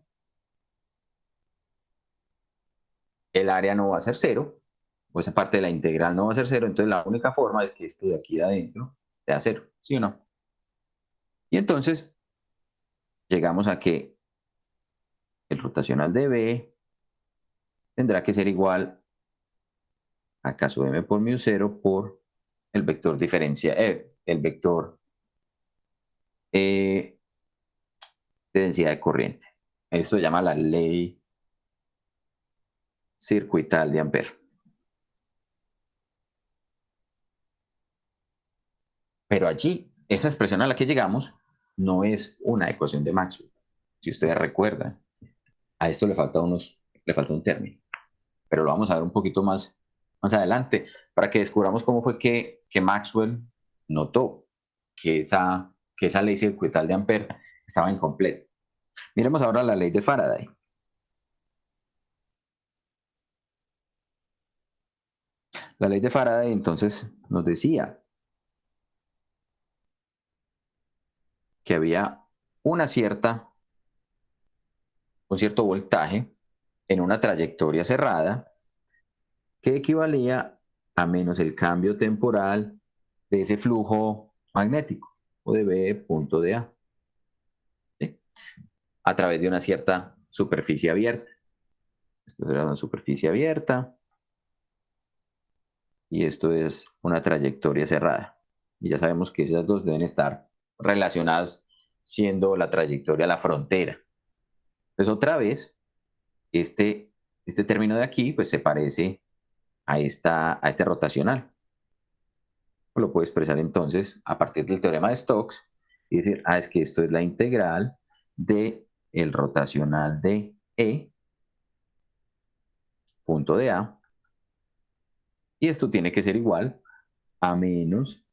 El área no va a ser 0, o esa parte de la integral no va a ser 0, entonces la única forma es que esto de aquí de adentro sea 0, ¿sí o no? Y entonces llegamos a que el rotacional de B tendrá que ser igual a K sub M por mu 0 por el vector diferencia, el vector de densidad de corriente. Esto se llama la ley circuital de Ampère. Pero allí, esa expresión a la que llegamos no es una ecuación de Maxwell. Si ustedes recuerdan, a esto le falta un término. Pero lo vamos a ver un poquito más adelante para que descubramos cómo fue que Maxwell notó que esa ley circuital de Ampère estaba incompleta. Miremos ahora la ley de Faraday. La ley de Faraday entonces nos decía que había un cierto voltaje en una trayectoria cerrada que equivalía a menos el cambio temporal de ese flujo magnético. o de B, punto de A. ¿Sí? A través de una cierta superficie abierta. Esto será una superficie abierta. Y esto es una trayectoria cerrada. Y ya sabemos que esas dos deben estar relacionadas siendo la trayectoria a la frontera. Pues otra vez, este término de aquí pues se parece a este rotacional. Lo puedo expresar entonces a partir del teorema de Stokes y decir, es que esto es la integral de el rotacional de E, punto de A, y esto tiene que ser igual a menos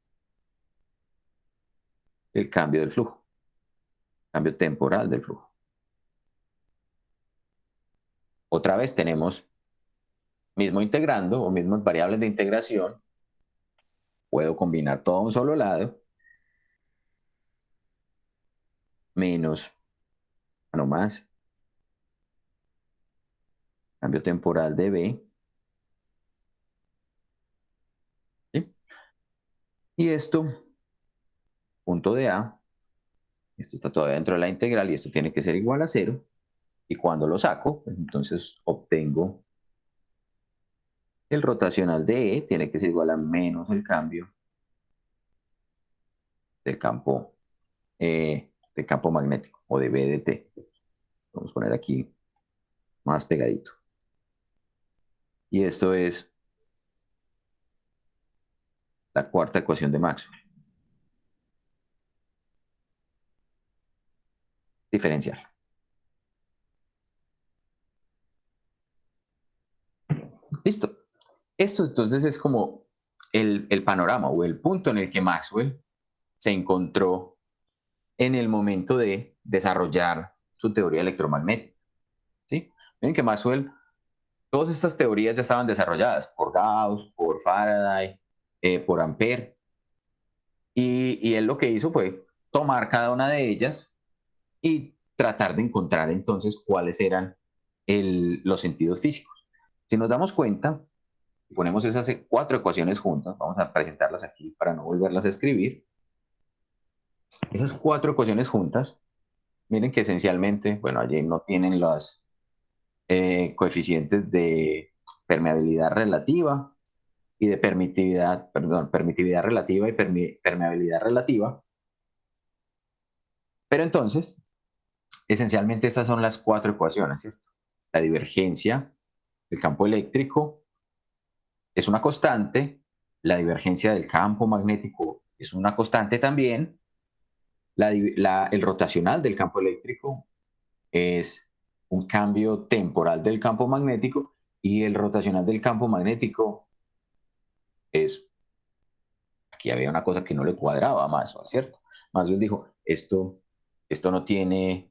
el cambio del flujo, cambio temporal del flujo. Otra vez tenemos mismo integrando o mismas variables de integración. Puedo combinar todo a un solo lado. Menos, bueno, más cambio temporal de B. ¿Sí? Y esto, punto de A, esto está todavía dentro de la integral y esto tiene que ser igual a 0. Y cuando lo saco, pues entonces obtengo el rotacional de E, tiene que ser igual a menos el cambio del campo magnético o de B de T. Vamos a poner aquí más pegadito. Y esto es la cuarta ecuación de Maxwell. Diferencial. Listo. Esto entonces es como el panorama o el punto en el que Maxwell se encontró en el momento de desarrollar su teoría electromagnética. ¿Sí? Miren que Maxwell, todas estas teorías ya estaban desarrolladas por Gauss, por Faraday, por Ampère. Y él lo que hizo fue tomar cada una de ellas y tratar de encontrar entonces cuáles eran los sentidos físicos. Si nos damos cuenta, y ponemos esas 4 ecuaciones juntas, vamos a presentarlas aquí para no volverlas a escribir. Esas 4 ecuaciones juntas, miren que esencialmente, bueno, allí no tienen los coeficientes de permeabilidad relativa y de permitividad relativa y permeabilidad relativa. Pero entonces, esencialmente estas son las 4 ecuaciones, ¿cierto? La divergencia del campo eléctrico es una constante, la divergencia del campo magnético es una constante también, el rotacional del campo eléctrico es un cambio temporal del campo magnético y el rotacional del campo magnético es, aquí había una cosa que no le cuadraba a Maxwell, ¿cierto? Maxwell dijo, esto no tiene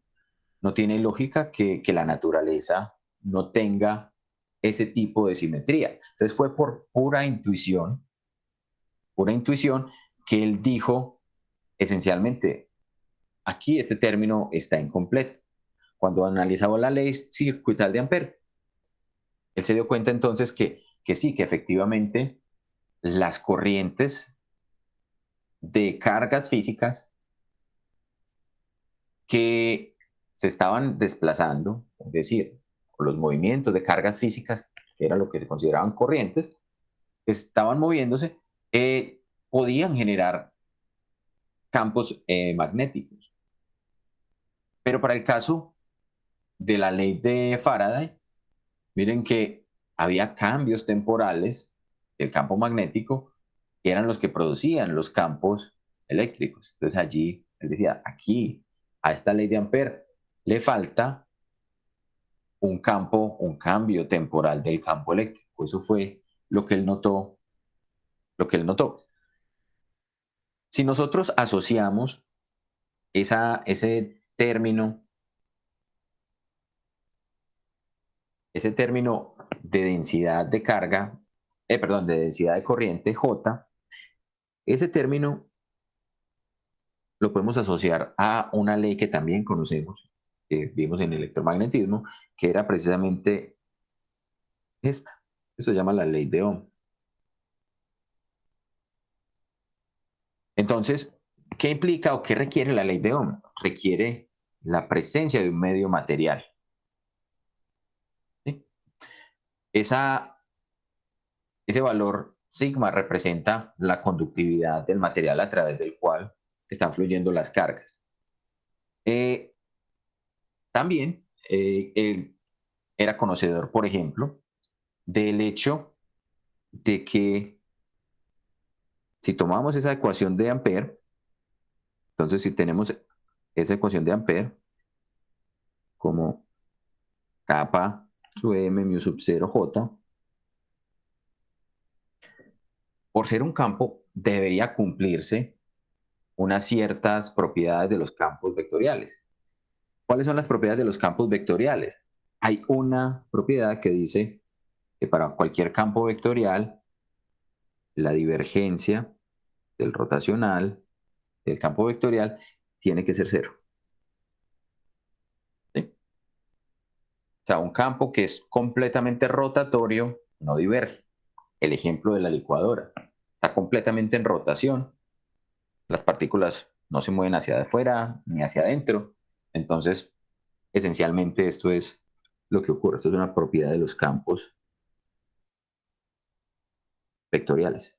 lógica que la naturaleza no tenga ese tipo de simetría. Entonces fue por pura intuición que él dijo, esencialmente, aquí este término está incompleto. Cuando analizaba la ley circuital de Ampère, él se dio cuenta entonces que sí, que efectivamente las corrientes de cargas físicas que se estaban desplazando, es decir, los movimientos de cargas físicas, que era lo que se consideraban corrientes, estaban moviéndose, podían generar campos magnéticos. Pero para el caso de la ley de Faraday, miren que había cambios temporales del campo magnético que eran los que producían los campos eléctricos. Entonces allí, él decía, aquí, a esta ley de Ampère, le falta un cambio temporal del campo eléctrico. Eso fue lo que él notó. Si nosotros asociamos ese término de densidad de carga, de densidad de corriente, J, ese término lo podemos asociar a una ley que también conocemos, que vimos en electromagnetismo, que era precisamente esta. Eso se llama la ley de Ohm. Entonces, ¿Qué implica o qué requiere la ley de Ohm? Requiere la presencia de un medio material. ¿Sí? Ese valor sigma representa la conductividad del material a través del cual están fluyendo las cargas. También él era conocedor, por ejemplo, del hecho de que si tomamos esa ecuación de Ampere, entonces si tenemos esa ecuación de Ampere como kappa sub m mu sub 0 j, por ser un campo debería cumplirse unas ciertas propiedades de los campos vectoriales. ¿Cuáles son las propiedades de los campos vectoriales? Hay una propiedad que dice que para cualquier campo vectorial, la divergencia del rotacional del campo vectorial tiene que ser cero. ¿Sí? O sea, un campo que es completamente rotatorio no diverge. El ejemplo de la licuadora. Está completamente en rotación. Las partículas no se mueven hacia afuera ni hacia adentro. Entonces, esencialmente esto es lo que ocurre. Esto es una propiedad de los campos vectoriales.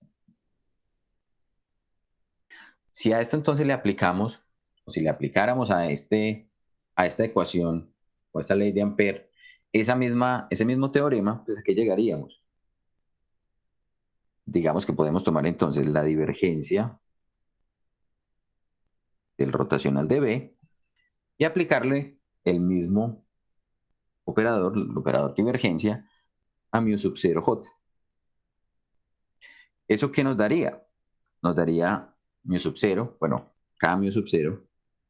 Si a esto entonces le aplicamos, o si le aplicáramos a esta ecuación o a esta ley de Ampere, ese mismo teorema, pues ¿a qué llegaríamos? Digamos que podemos tomar entonces la divergencia del rotacional de B y aplicarle el mismo operador, el operador divergencia, a mu sub 0 j. ¿Eso qué nos daría? Nos daría mu sub 0, bueno, K mu sub 0,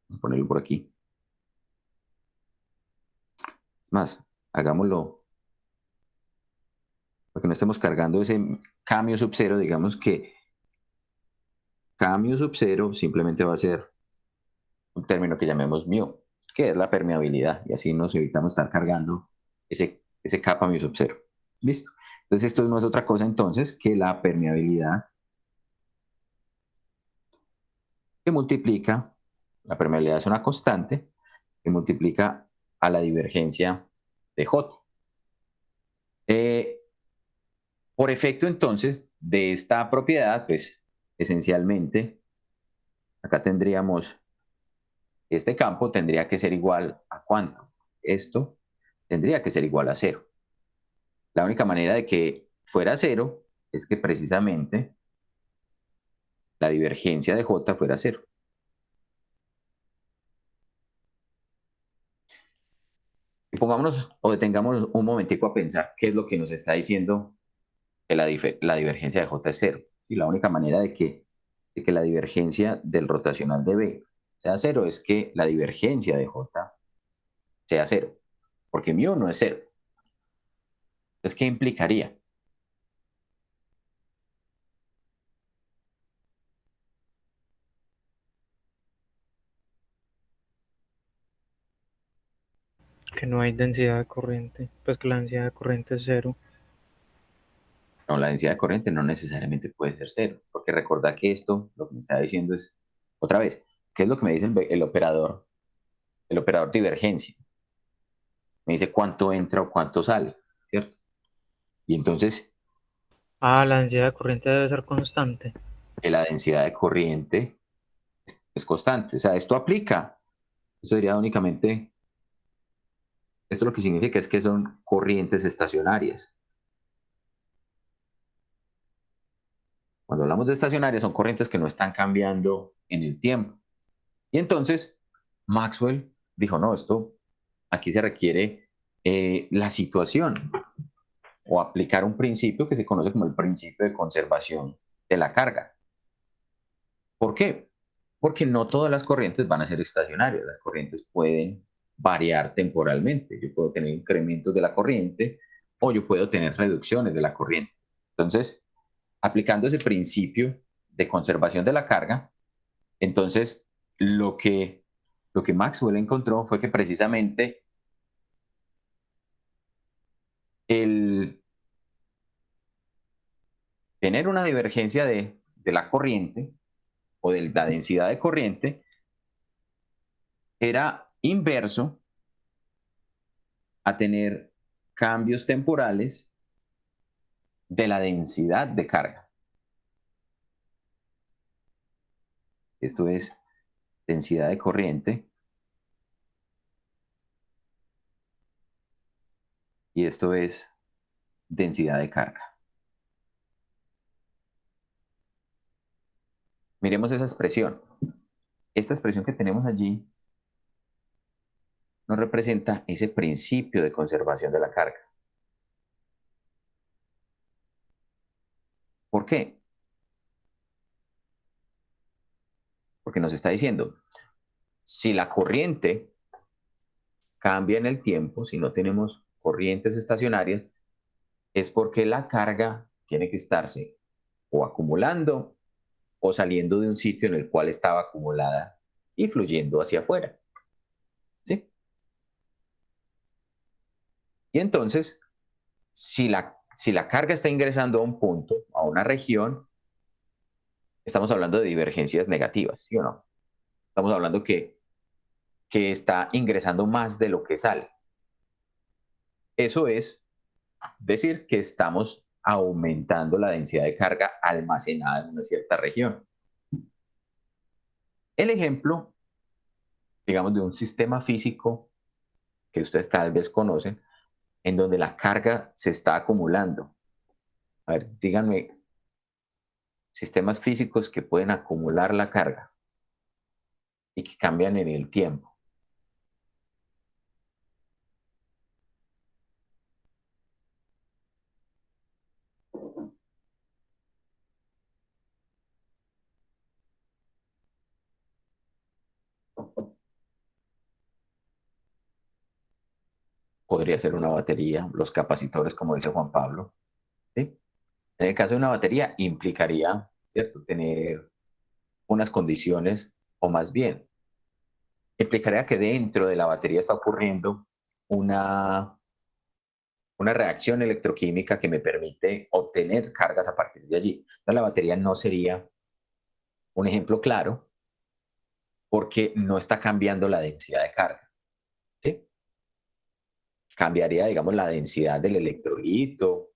vamos a ponerlo por aquí. Es más, hagámoslo para que no estemos cargando ese K mu sub 0, digamos que K mu sub 0 simplemente va a ser un término que llamemos mu, que es la permeabilidad, y así nos evitamos estar cargando ese kappa mu sub 0. ¿Listo? Entonces esto no es otra cosa entonces que la permeabilidad que multiplica, la permeabilidad es una constante, que multiplica a la divergencia de J. Por efecto entonces de esta propiedad, pues esencialmente acá tendríamos este campo tendría que ser igual a ¿cuánto? Esto tendría que ser igual a 0. La única manera de que fuera 0 es que precisamente la divergencia de J fuera 0. Y pongámonos o detengámonos un momentico a pensar qué es lo que nos está diciendo que la divergencia de J es 0. Y la única manera de que la divergencia del rotacional de B sea 0 es que la divergencia de J sea 0, porque mu no es 0. Entonces, ¿qué implicaría?
Que no hay densidad de corriente, pues que la densidad de corriente es cero.
No, la densidad de corriente no necesariamente puede ser 0, porque recuerda que esto, lo que me está diciendo es, otra vez, ¿qué es lo que me dice el operador? El operador divergencia. Me dice cuánto entra o cuánto sale, ¿cierto? Y entonces,
Ah, la densidad de corriente debe ser constante.
la densidad de corriente es constante. O sea, esto aplica. Eso sería únicamente, esto lo que significa es que son corrientes estacionarias. Cuando hablamos de estacionarias, son corrientes que no están cambiando en el tiempo. Y entonces, Maxwell dijo, no, esto, aquí se requiere la situación o aplicar un principio que se conoce como el principio de conservación de la carga. ¿Por qué? Porque no todas las corrientes van a ser estacionarias. Las corrientes pueden variar temporalmente. Yo puedo tener incrementos de la corriente o yo puedo tener reducciones de la corriente. Entonces, aplicando ese principio de conservación de la carga, entonces lo que Maxwell encontró fue que precisamente el tener una divergencia de la corriente o de la densidad de corriente era inverso a tener cambios temporales de la densidad de carga. Esto es densidad de corriente. Y esto es densidad de carga. Miremos esa expresión. Esta expresión que tenemos allí nos representa ese principio de conservación de la carga. ¿Por qué? Porque nos está diciendo, si la corriente cambia en el tiempo, si no tenemos corrientes estacionarias, es porque la carga tiene que estarse o acumulando o saliendo de un sitio en el cual estaba acumulada y fluyendo hacia afuera. ¿Sí? Y entonces, si la carga está ingresando a un punto, a una región, estamos hablando de divergencias negativas, ¿sí o no? Estamos hablando que está ingresando más de lo que sale. Eso es decir que estamos aumentando la densidad de carga almacenada en una cierta región. El ejemplo, digamos, de un sistema físico que ustedes tal vez conocen, en donde la carga se está acumulando. A ver, díganme, sistemas físicos que pueden acumular la carga y que cambian en el tiempo. Podría ser una batería, los capacitores, como dice Juan Pablo. ¿Sí? En el caso de una batería, implicaría, ¿cierto?, tener unas condiciones, o más bien, implicaría que dentro de la batería está ocurriendo una reacción electroquímica que me permite obtener cargas a partir de allí. Entonces, la batería no sería un ejemplo claro porque no está cambiando la densidad de carga. ¿Sí? Cambiaría, digamos, la densidad del electrolito,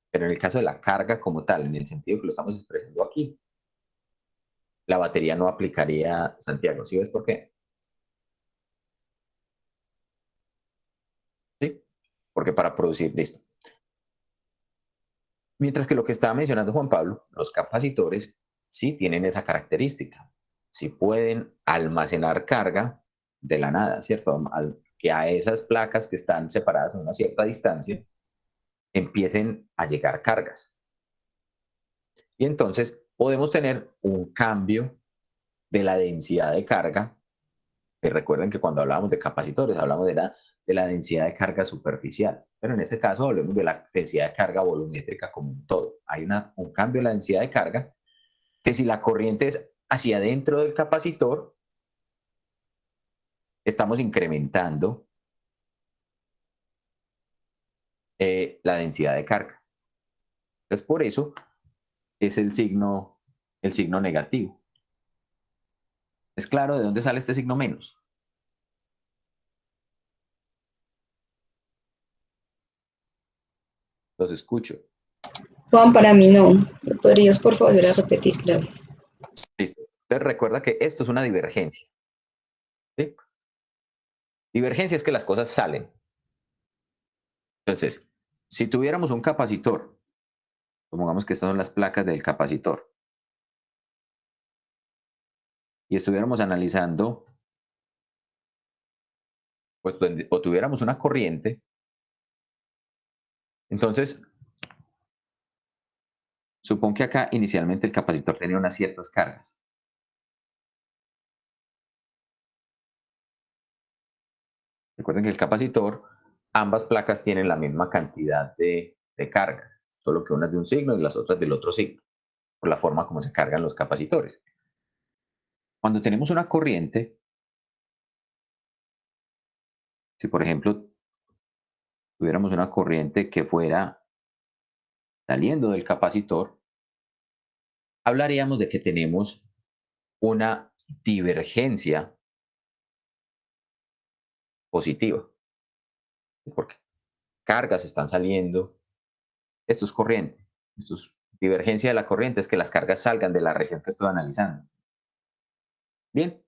pero en el caso de la carga como tal, en el sentido que lo estamos expresando aquí, la batería no aplicaría, Santiago. ¿Sí ves por qué? ¿Sí? Porque para producir, listo. Mientras que lo que estaba mencionando Juan Pablo, los capacitores sí tienen esa característica. Sí pueden almacenar carga de la nada, ¿cierto? Que a esas placas que están separadas a una cierta distancia empiecen a llegar cargas. Y entonces podemos tener un cambio de la densidad de carga, que recuerden que cuando hablamos de capacitores hablamos de la densidad de carga superficial, pero en este caso hablemos de la densidad de carga volumétrica como un todo. Hay un cambio en la densidad de carga que si la corriente es hacia adentro del capacitor, estamos incrementando la densidad de carga. Entonces por eso es el signo negativo. ¿Es claro de dónde sale este signo menos? Los escucho.
Juan, para mí no. ¿Me podrías por favor repetir? Gracias.
Listo. Entonces recuerda que esto es una divergencia. ¿Sí? Divergencia es que las cosas salen. Entonces, si tuviéramos un capacitor, supongamos que estas son las placas del capacitor, y estuviéramos analizando, pues, o tuviéramos una corriente, entonces, supón que acá inicialmente el capacitor tenía unas ciertas cargas. Recuerden que el capacitor, ambas placas tienen la misma cantidad de carga, solo que unas de un signo y las otras del otro signo, por la forma como se cargan los capacitores. Cuando tenemos una corriente, si por ejemplo tuviéramos una corriente que fuera saliendo del capacitor, hablaríamos de que tenemos una divergencia positiva, porque cargas están saliendo, esto es corriente, esto es divergencia de la corriente, es que las cargas salgan de la región que estoy analizando. Bien,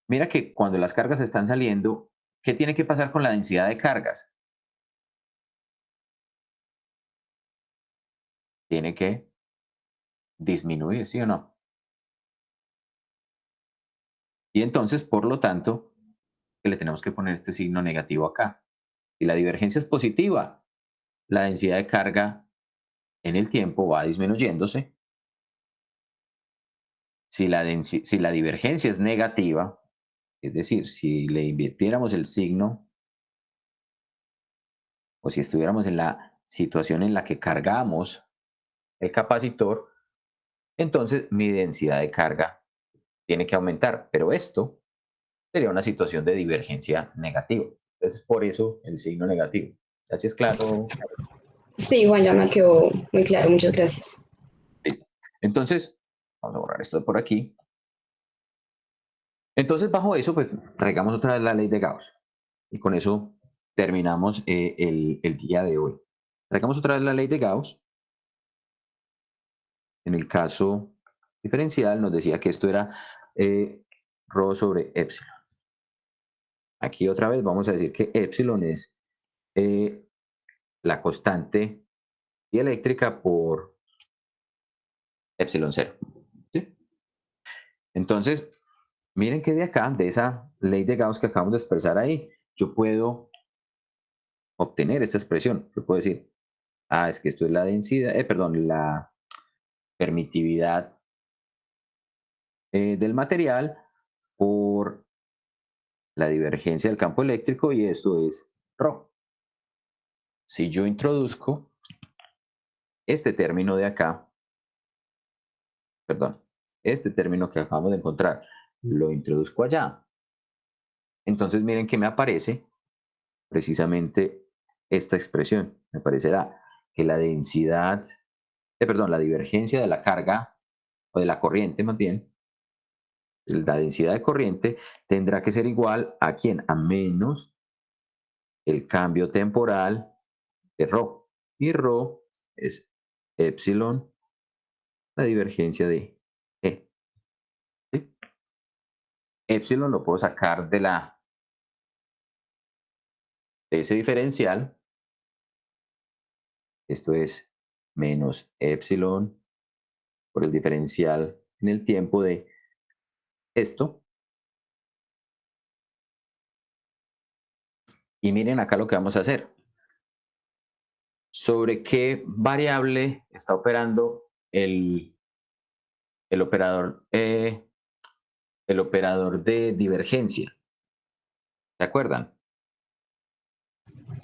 mira que cuando las cargas están saliendo, ¿qué tiene que pasar con la densidad de cargas? Tiene que disminuir, ¿sí o no? Y entonces, por lo tanto, le tenemos que poner este signo negativo acá. Si la divergencia es positiva, la densidad de carga en el tiempo va disminuyéndose. Si la divergencia es negativa, es decir, si le invirtiéramos el signo o si estuviéramos en la situación en la que cargamos el capacitor, entonces mi densidad de carga tiene que aumentar, pero esto sería una situación de divergencia negativa. Entonces, por eso el signo negativo. ¿Así es claro?
Sí, Juan, ya me quedó muy claro. Muchas gracias.
Listo. Entonces, vamos a borrar esto de por aquí. Entonces, bajo eso, pues traigamos otra vez la ley de Gauss. Y con eso terminamos el día de hoy. Traigamos otra vez la ley de Gauss. En el caso diferencial nos decía que esto era rho sobre epsilon. Aquí otra vez vamos a decir que epsilon es la constante dieléctrica por epsilon cero. ¿Sí? Entonces, miren que de acá, de esa ley de Gauss que acabamos de expresar ahí, yo puedo obtener esta expresión. Yo puedo decir, es que esto es la densidad, perdón, la permitividad del material por la divergencia del campo eléctrico y esto es ρ. Si yo introduzco este término de acá, perdón, este término que acabamos de encontrar, lo introduzco allá. Entonces miren que me aparece precisamente esta expresión. Me parecerá que la densidad, la divergencia de la carga, o de la corriente más bien, la densidad de corriente tendrá que ser igual a ¿quién? A menos el cambio temporal de ρ. Y ρ es epsilon, la divergencia de E. ¿Sí? Epsilon lo puedo sacar de ese diferencial. Esto es menos epsilon por el diferencial en el tiempo de esto. Y miren acá lo que vamos a hacer. ¿Sobre qué variable está operando el operador de divergencia? ¿Se acuerdan?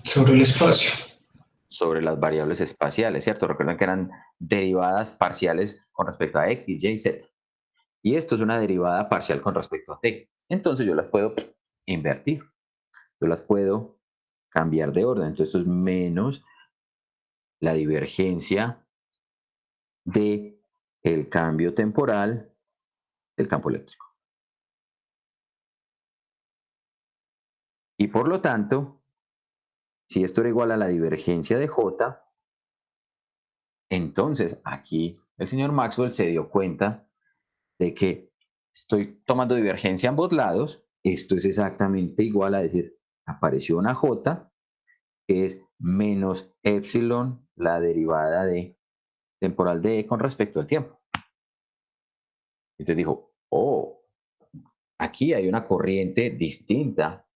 Sobre el espacio.
Sobre las variables espaciales, ¿cierto? Recuerdan que eran derivadas parciales con respecto a x, y, z. Y esto es una derivada parcial con respecto a t. Entonces yo las puedo invertir. Yo las puedo cambiar de orden. Entonces esto es menos la divergencia de el cambio temporal del campo eléctrico. Y por lo tanto, si esto era igual a la divergencia de J, entonces aquí el señor Maxwell se dio cuenta de que estoy tomando divergencia a ambos lados. Esto es exactamente igual a decir, apareció una J, que es menos epsilon, la derivada de temporal de E con respecto al tiempo. Entonces dijo, aquí hay una corriente distinta,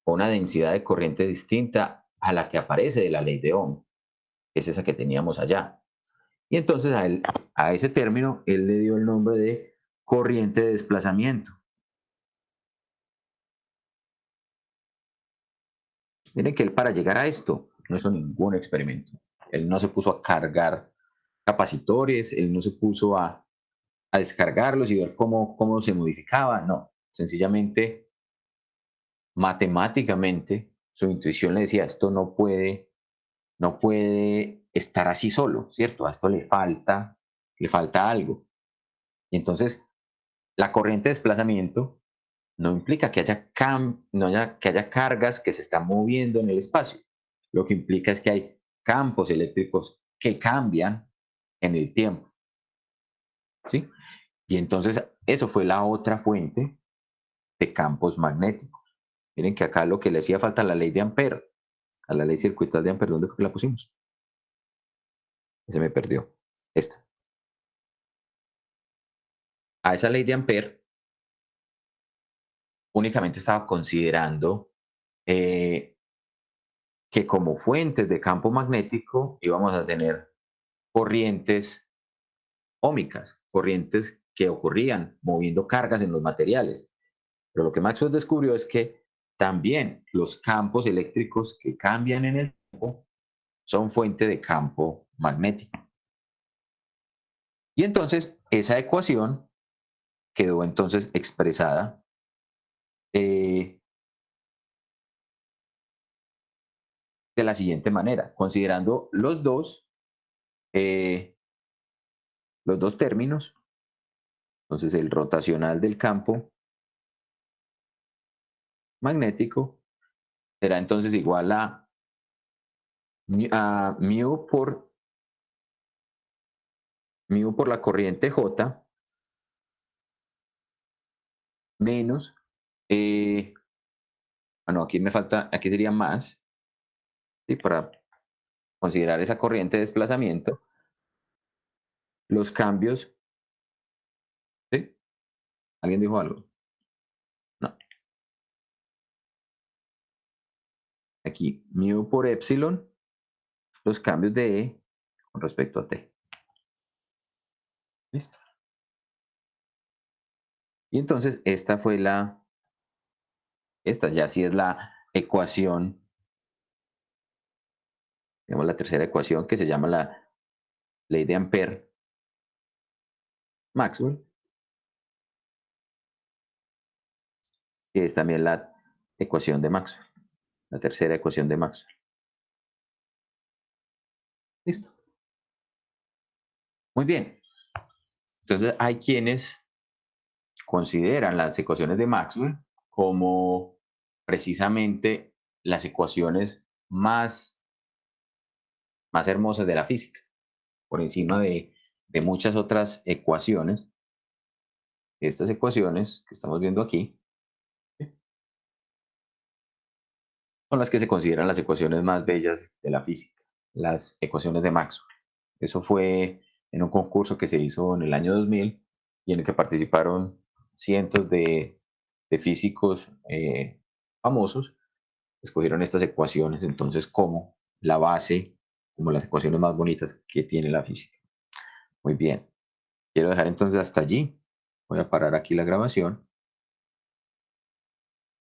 una densidad de corriente distinta a la que aparece de la ley de Ohm, que es esa que teníamos allá. Y entonces a ese término, él le dio el nombre de corriente de desplazamiento. Miren que él para llegar a esto no hizo ningún experimento. Él no se puso a cargar capacitores, él no se puso a descargarlos y ver cómo se modificaba. No, sencillamente, matemáticamente, su intuición le decía, esto no puede estar así solo, ¿cierto? A esto le falta le falta algo. Y entonces, la corriente de desplazamiento no implica que que haya cargas que se están moviendo en el espacio. Lo que implica es que hay campos eléctricos que cambian en el tiempo. ¿Sí? Y entonces, eso fue la otra fuente de campos magnéticos. Miren que acá lo que le hacía falta a la ley de Ampère, a la ley circuital de Ampère, ¿dónde fue que la pusimos? Se me perdió. Esta. A esa ley de Ampère únicamente estaba considerando que como fuentes de campo magnético íbamos a tener corrientes óhmicas, corrientes que ocurrían moviendo cargas en los materiales. Pero lo que Maxwell descubrió es que también los campos eléctricos que cambian en el tiempo son fuente de campo magnético. Y entonces esa ecuación quedó entonces expresada de la siguiente manera, considerando los dos términos. Entonces el rotacional del campo magnético será entonces igual a mu por la corriente J menos, no, aquí me falta, aquí sería más, ¿sí? Para considerar esa corriente de desplazamiento, los cambios, ¿sí? ¿Alguien dijo algo? No. Aquí, mu por epsilon, los cambios de E con respecto a T. ¿Listo? Y entonces esta ya sí es la ecuación, digamos la tercera ecuación que se llama la ley de Ampère Maxwell, que es también la ecuación de Maxwell, la tercera ecuación de Maxwell. Listo. Muy bien. Entonces hay quienes consideran las ecuaciones de Maxwell como precisamente las ecuaciones más hermosas de la física, por encima de muchas otras ecuaciones. Estas ecuaciones que estamos viendo aquí son las que se consideran las ecuaciones más bellas de la física, las ecuaciones de Maxwell. Eso fue en un concurso que se hizo en el año 2000 y en el que participaron cientos de físicos famosos. Escogieron estas ecuaciones entonces como la base, como las ecuaciones más bonitas que tiene la física. Muy bien. Quiero dejar entonces hasta allí. Voy a parar aquí la grabación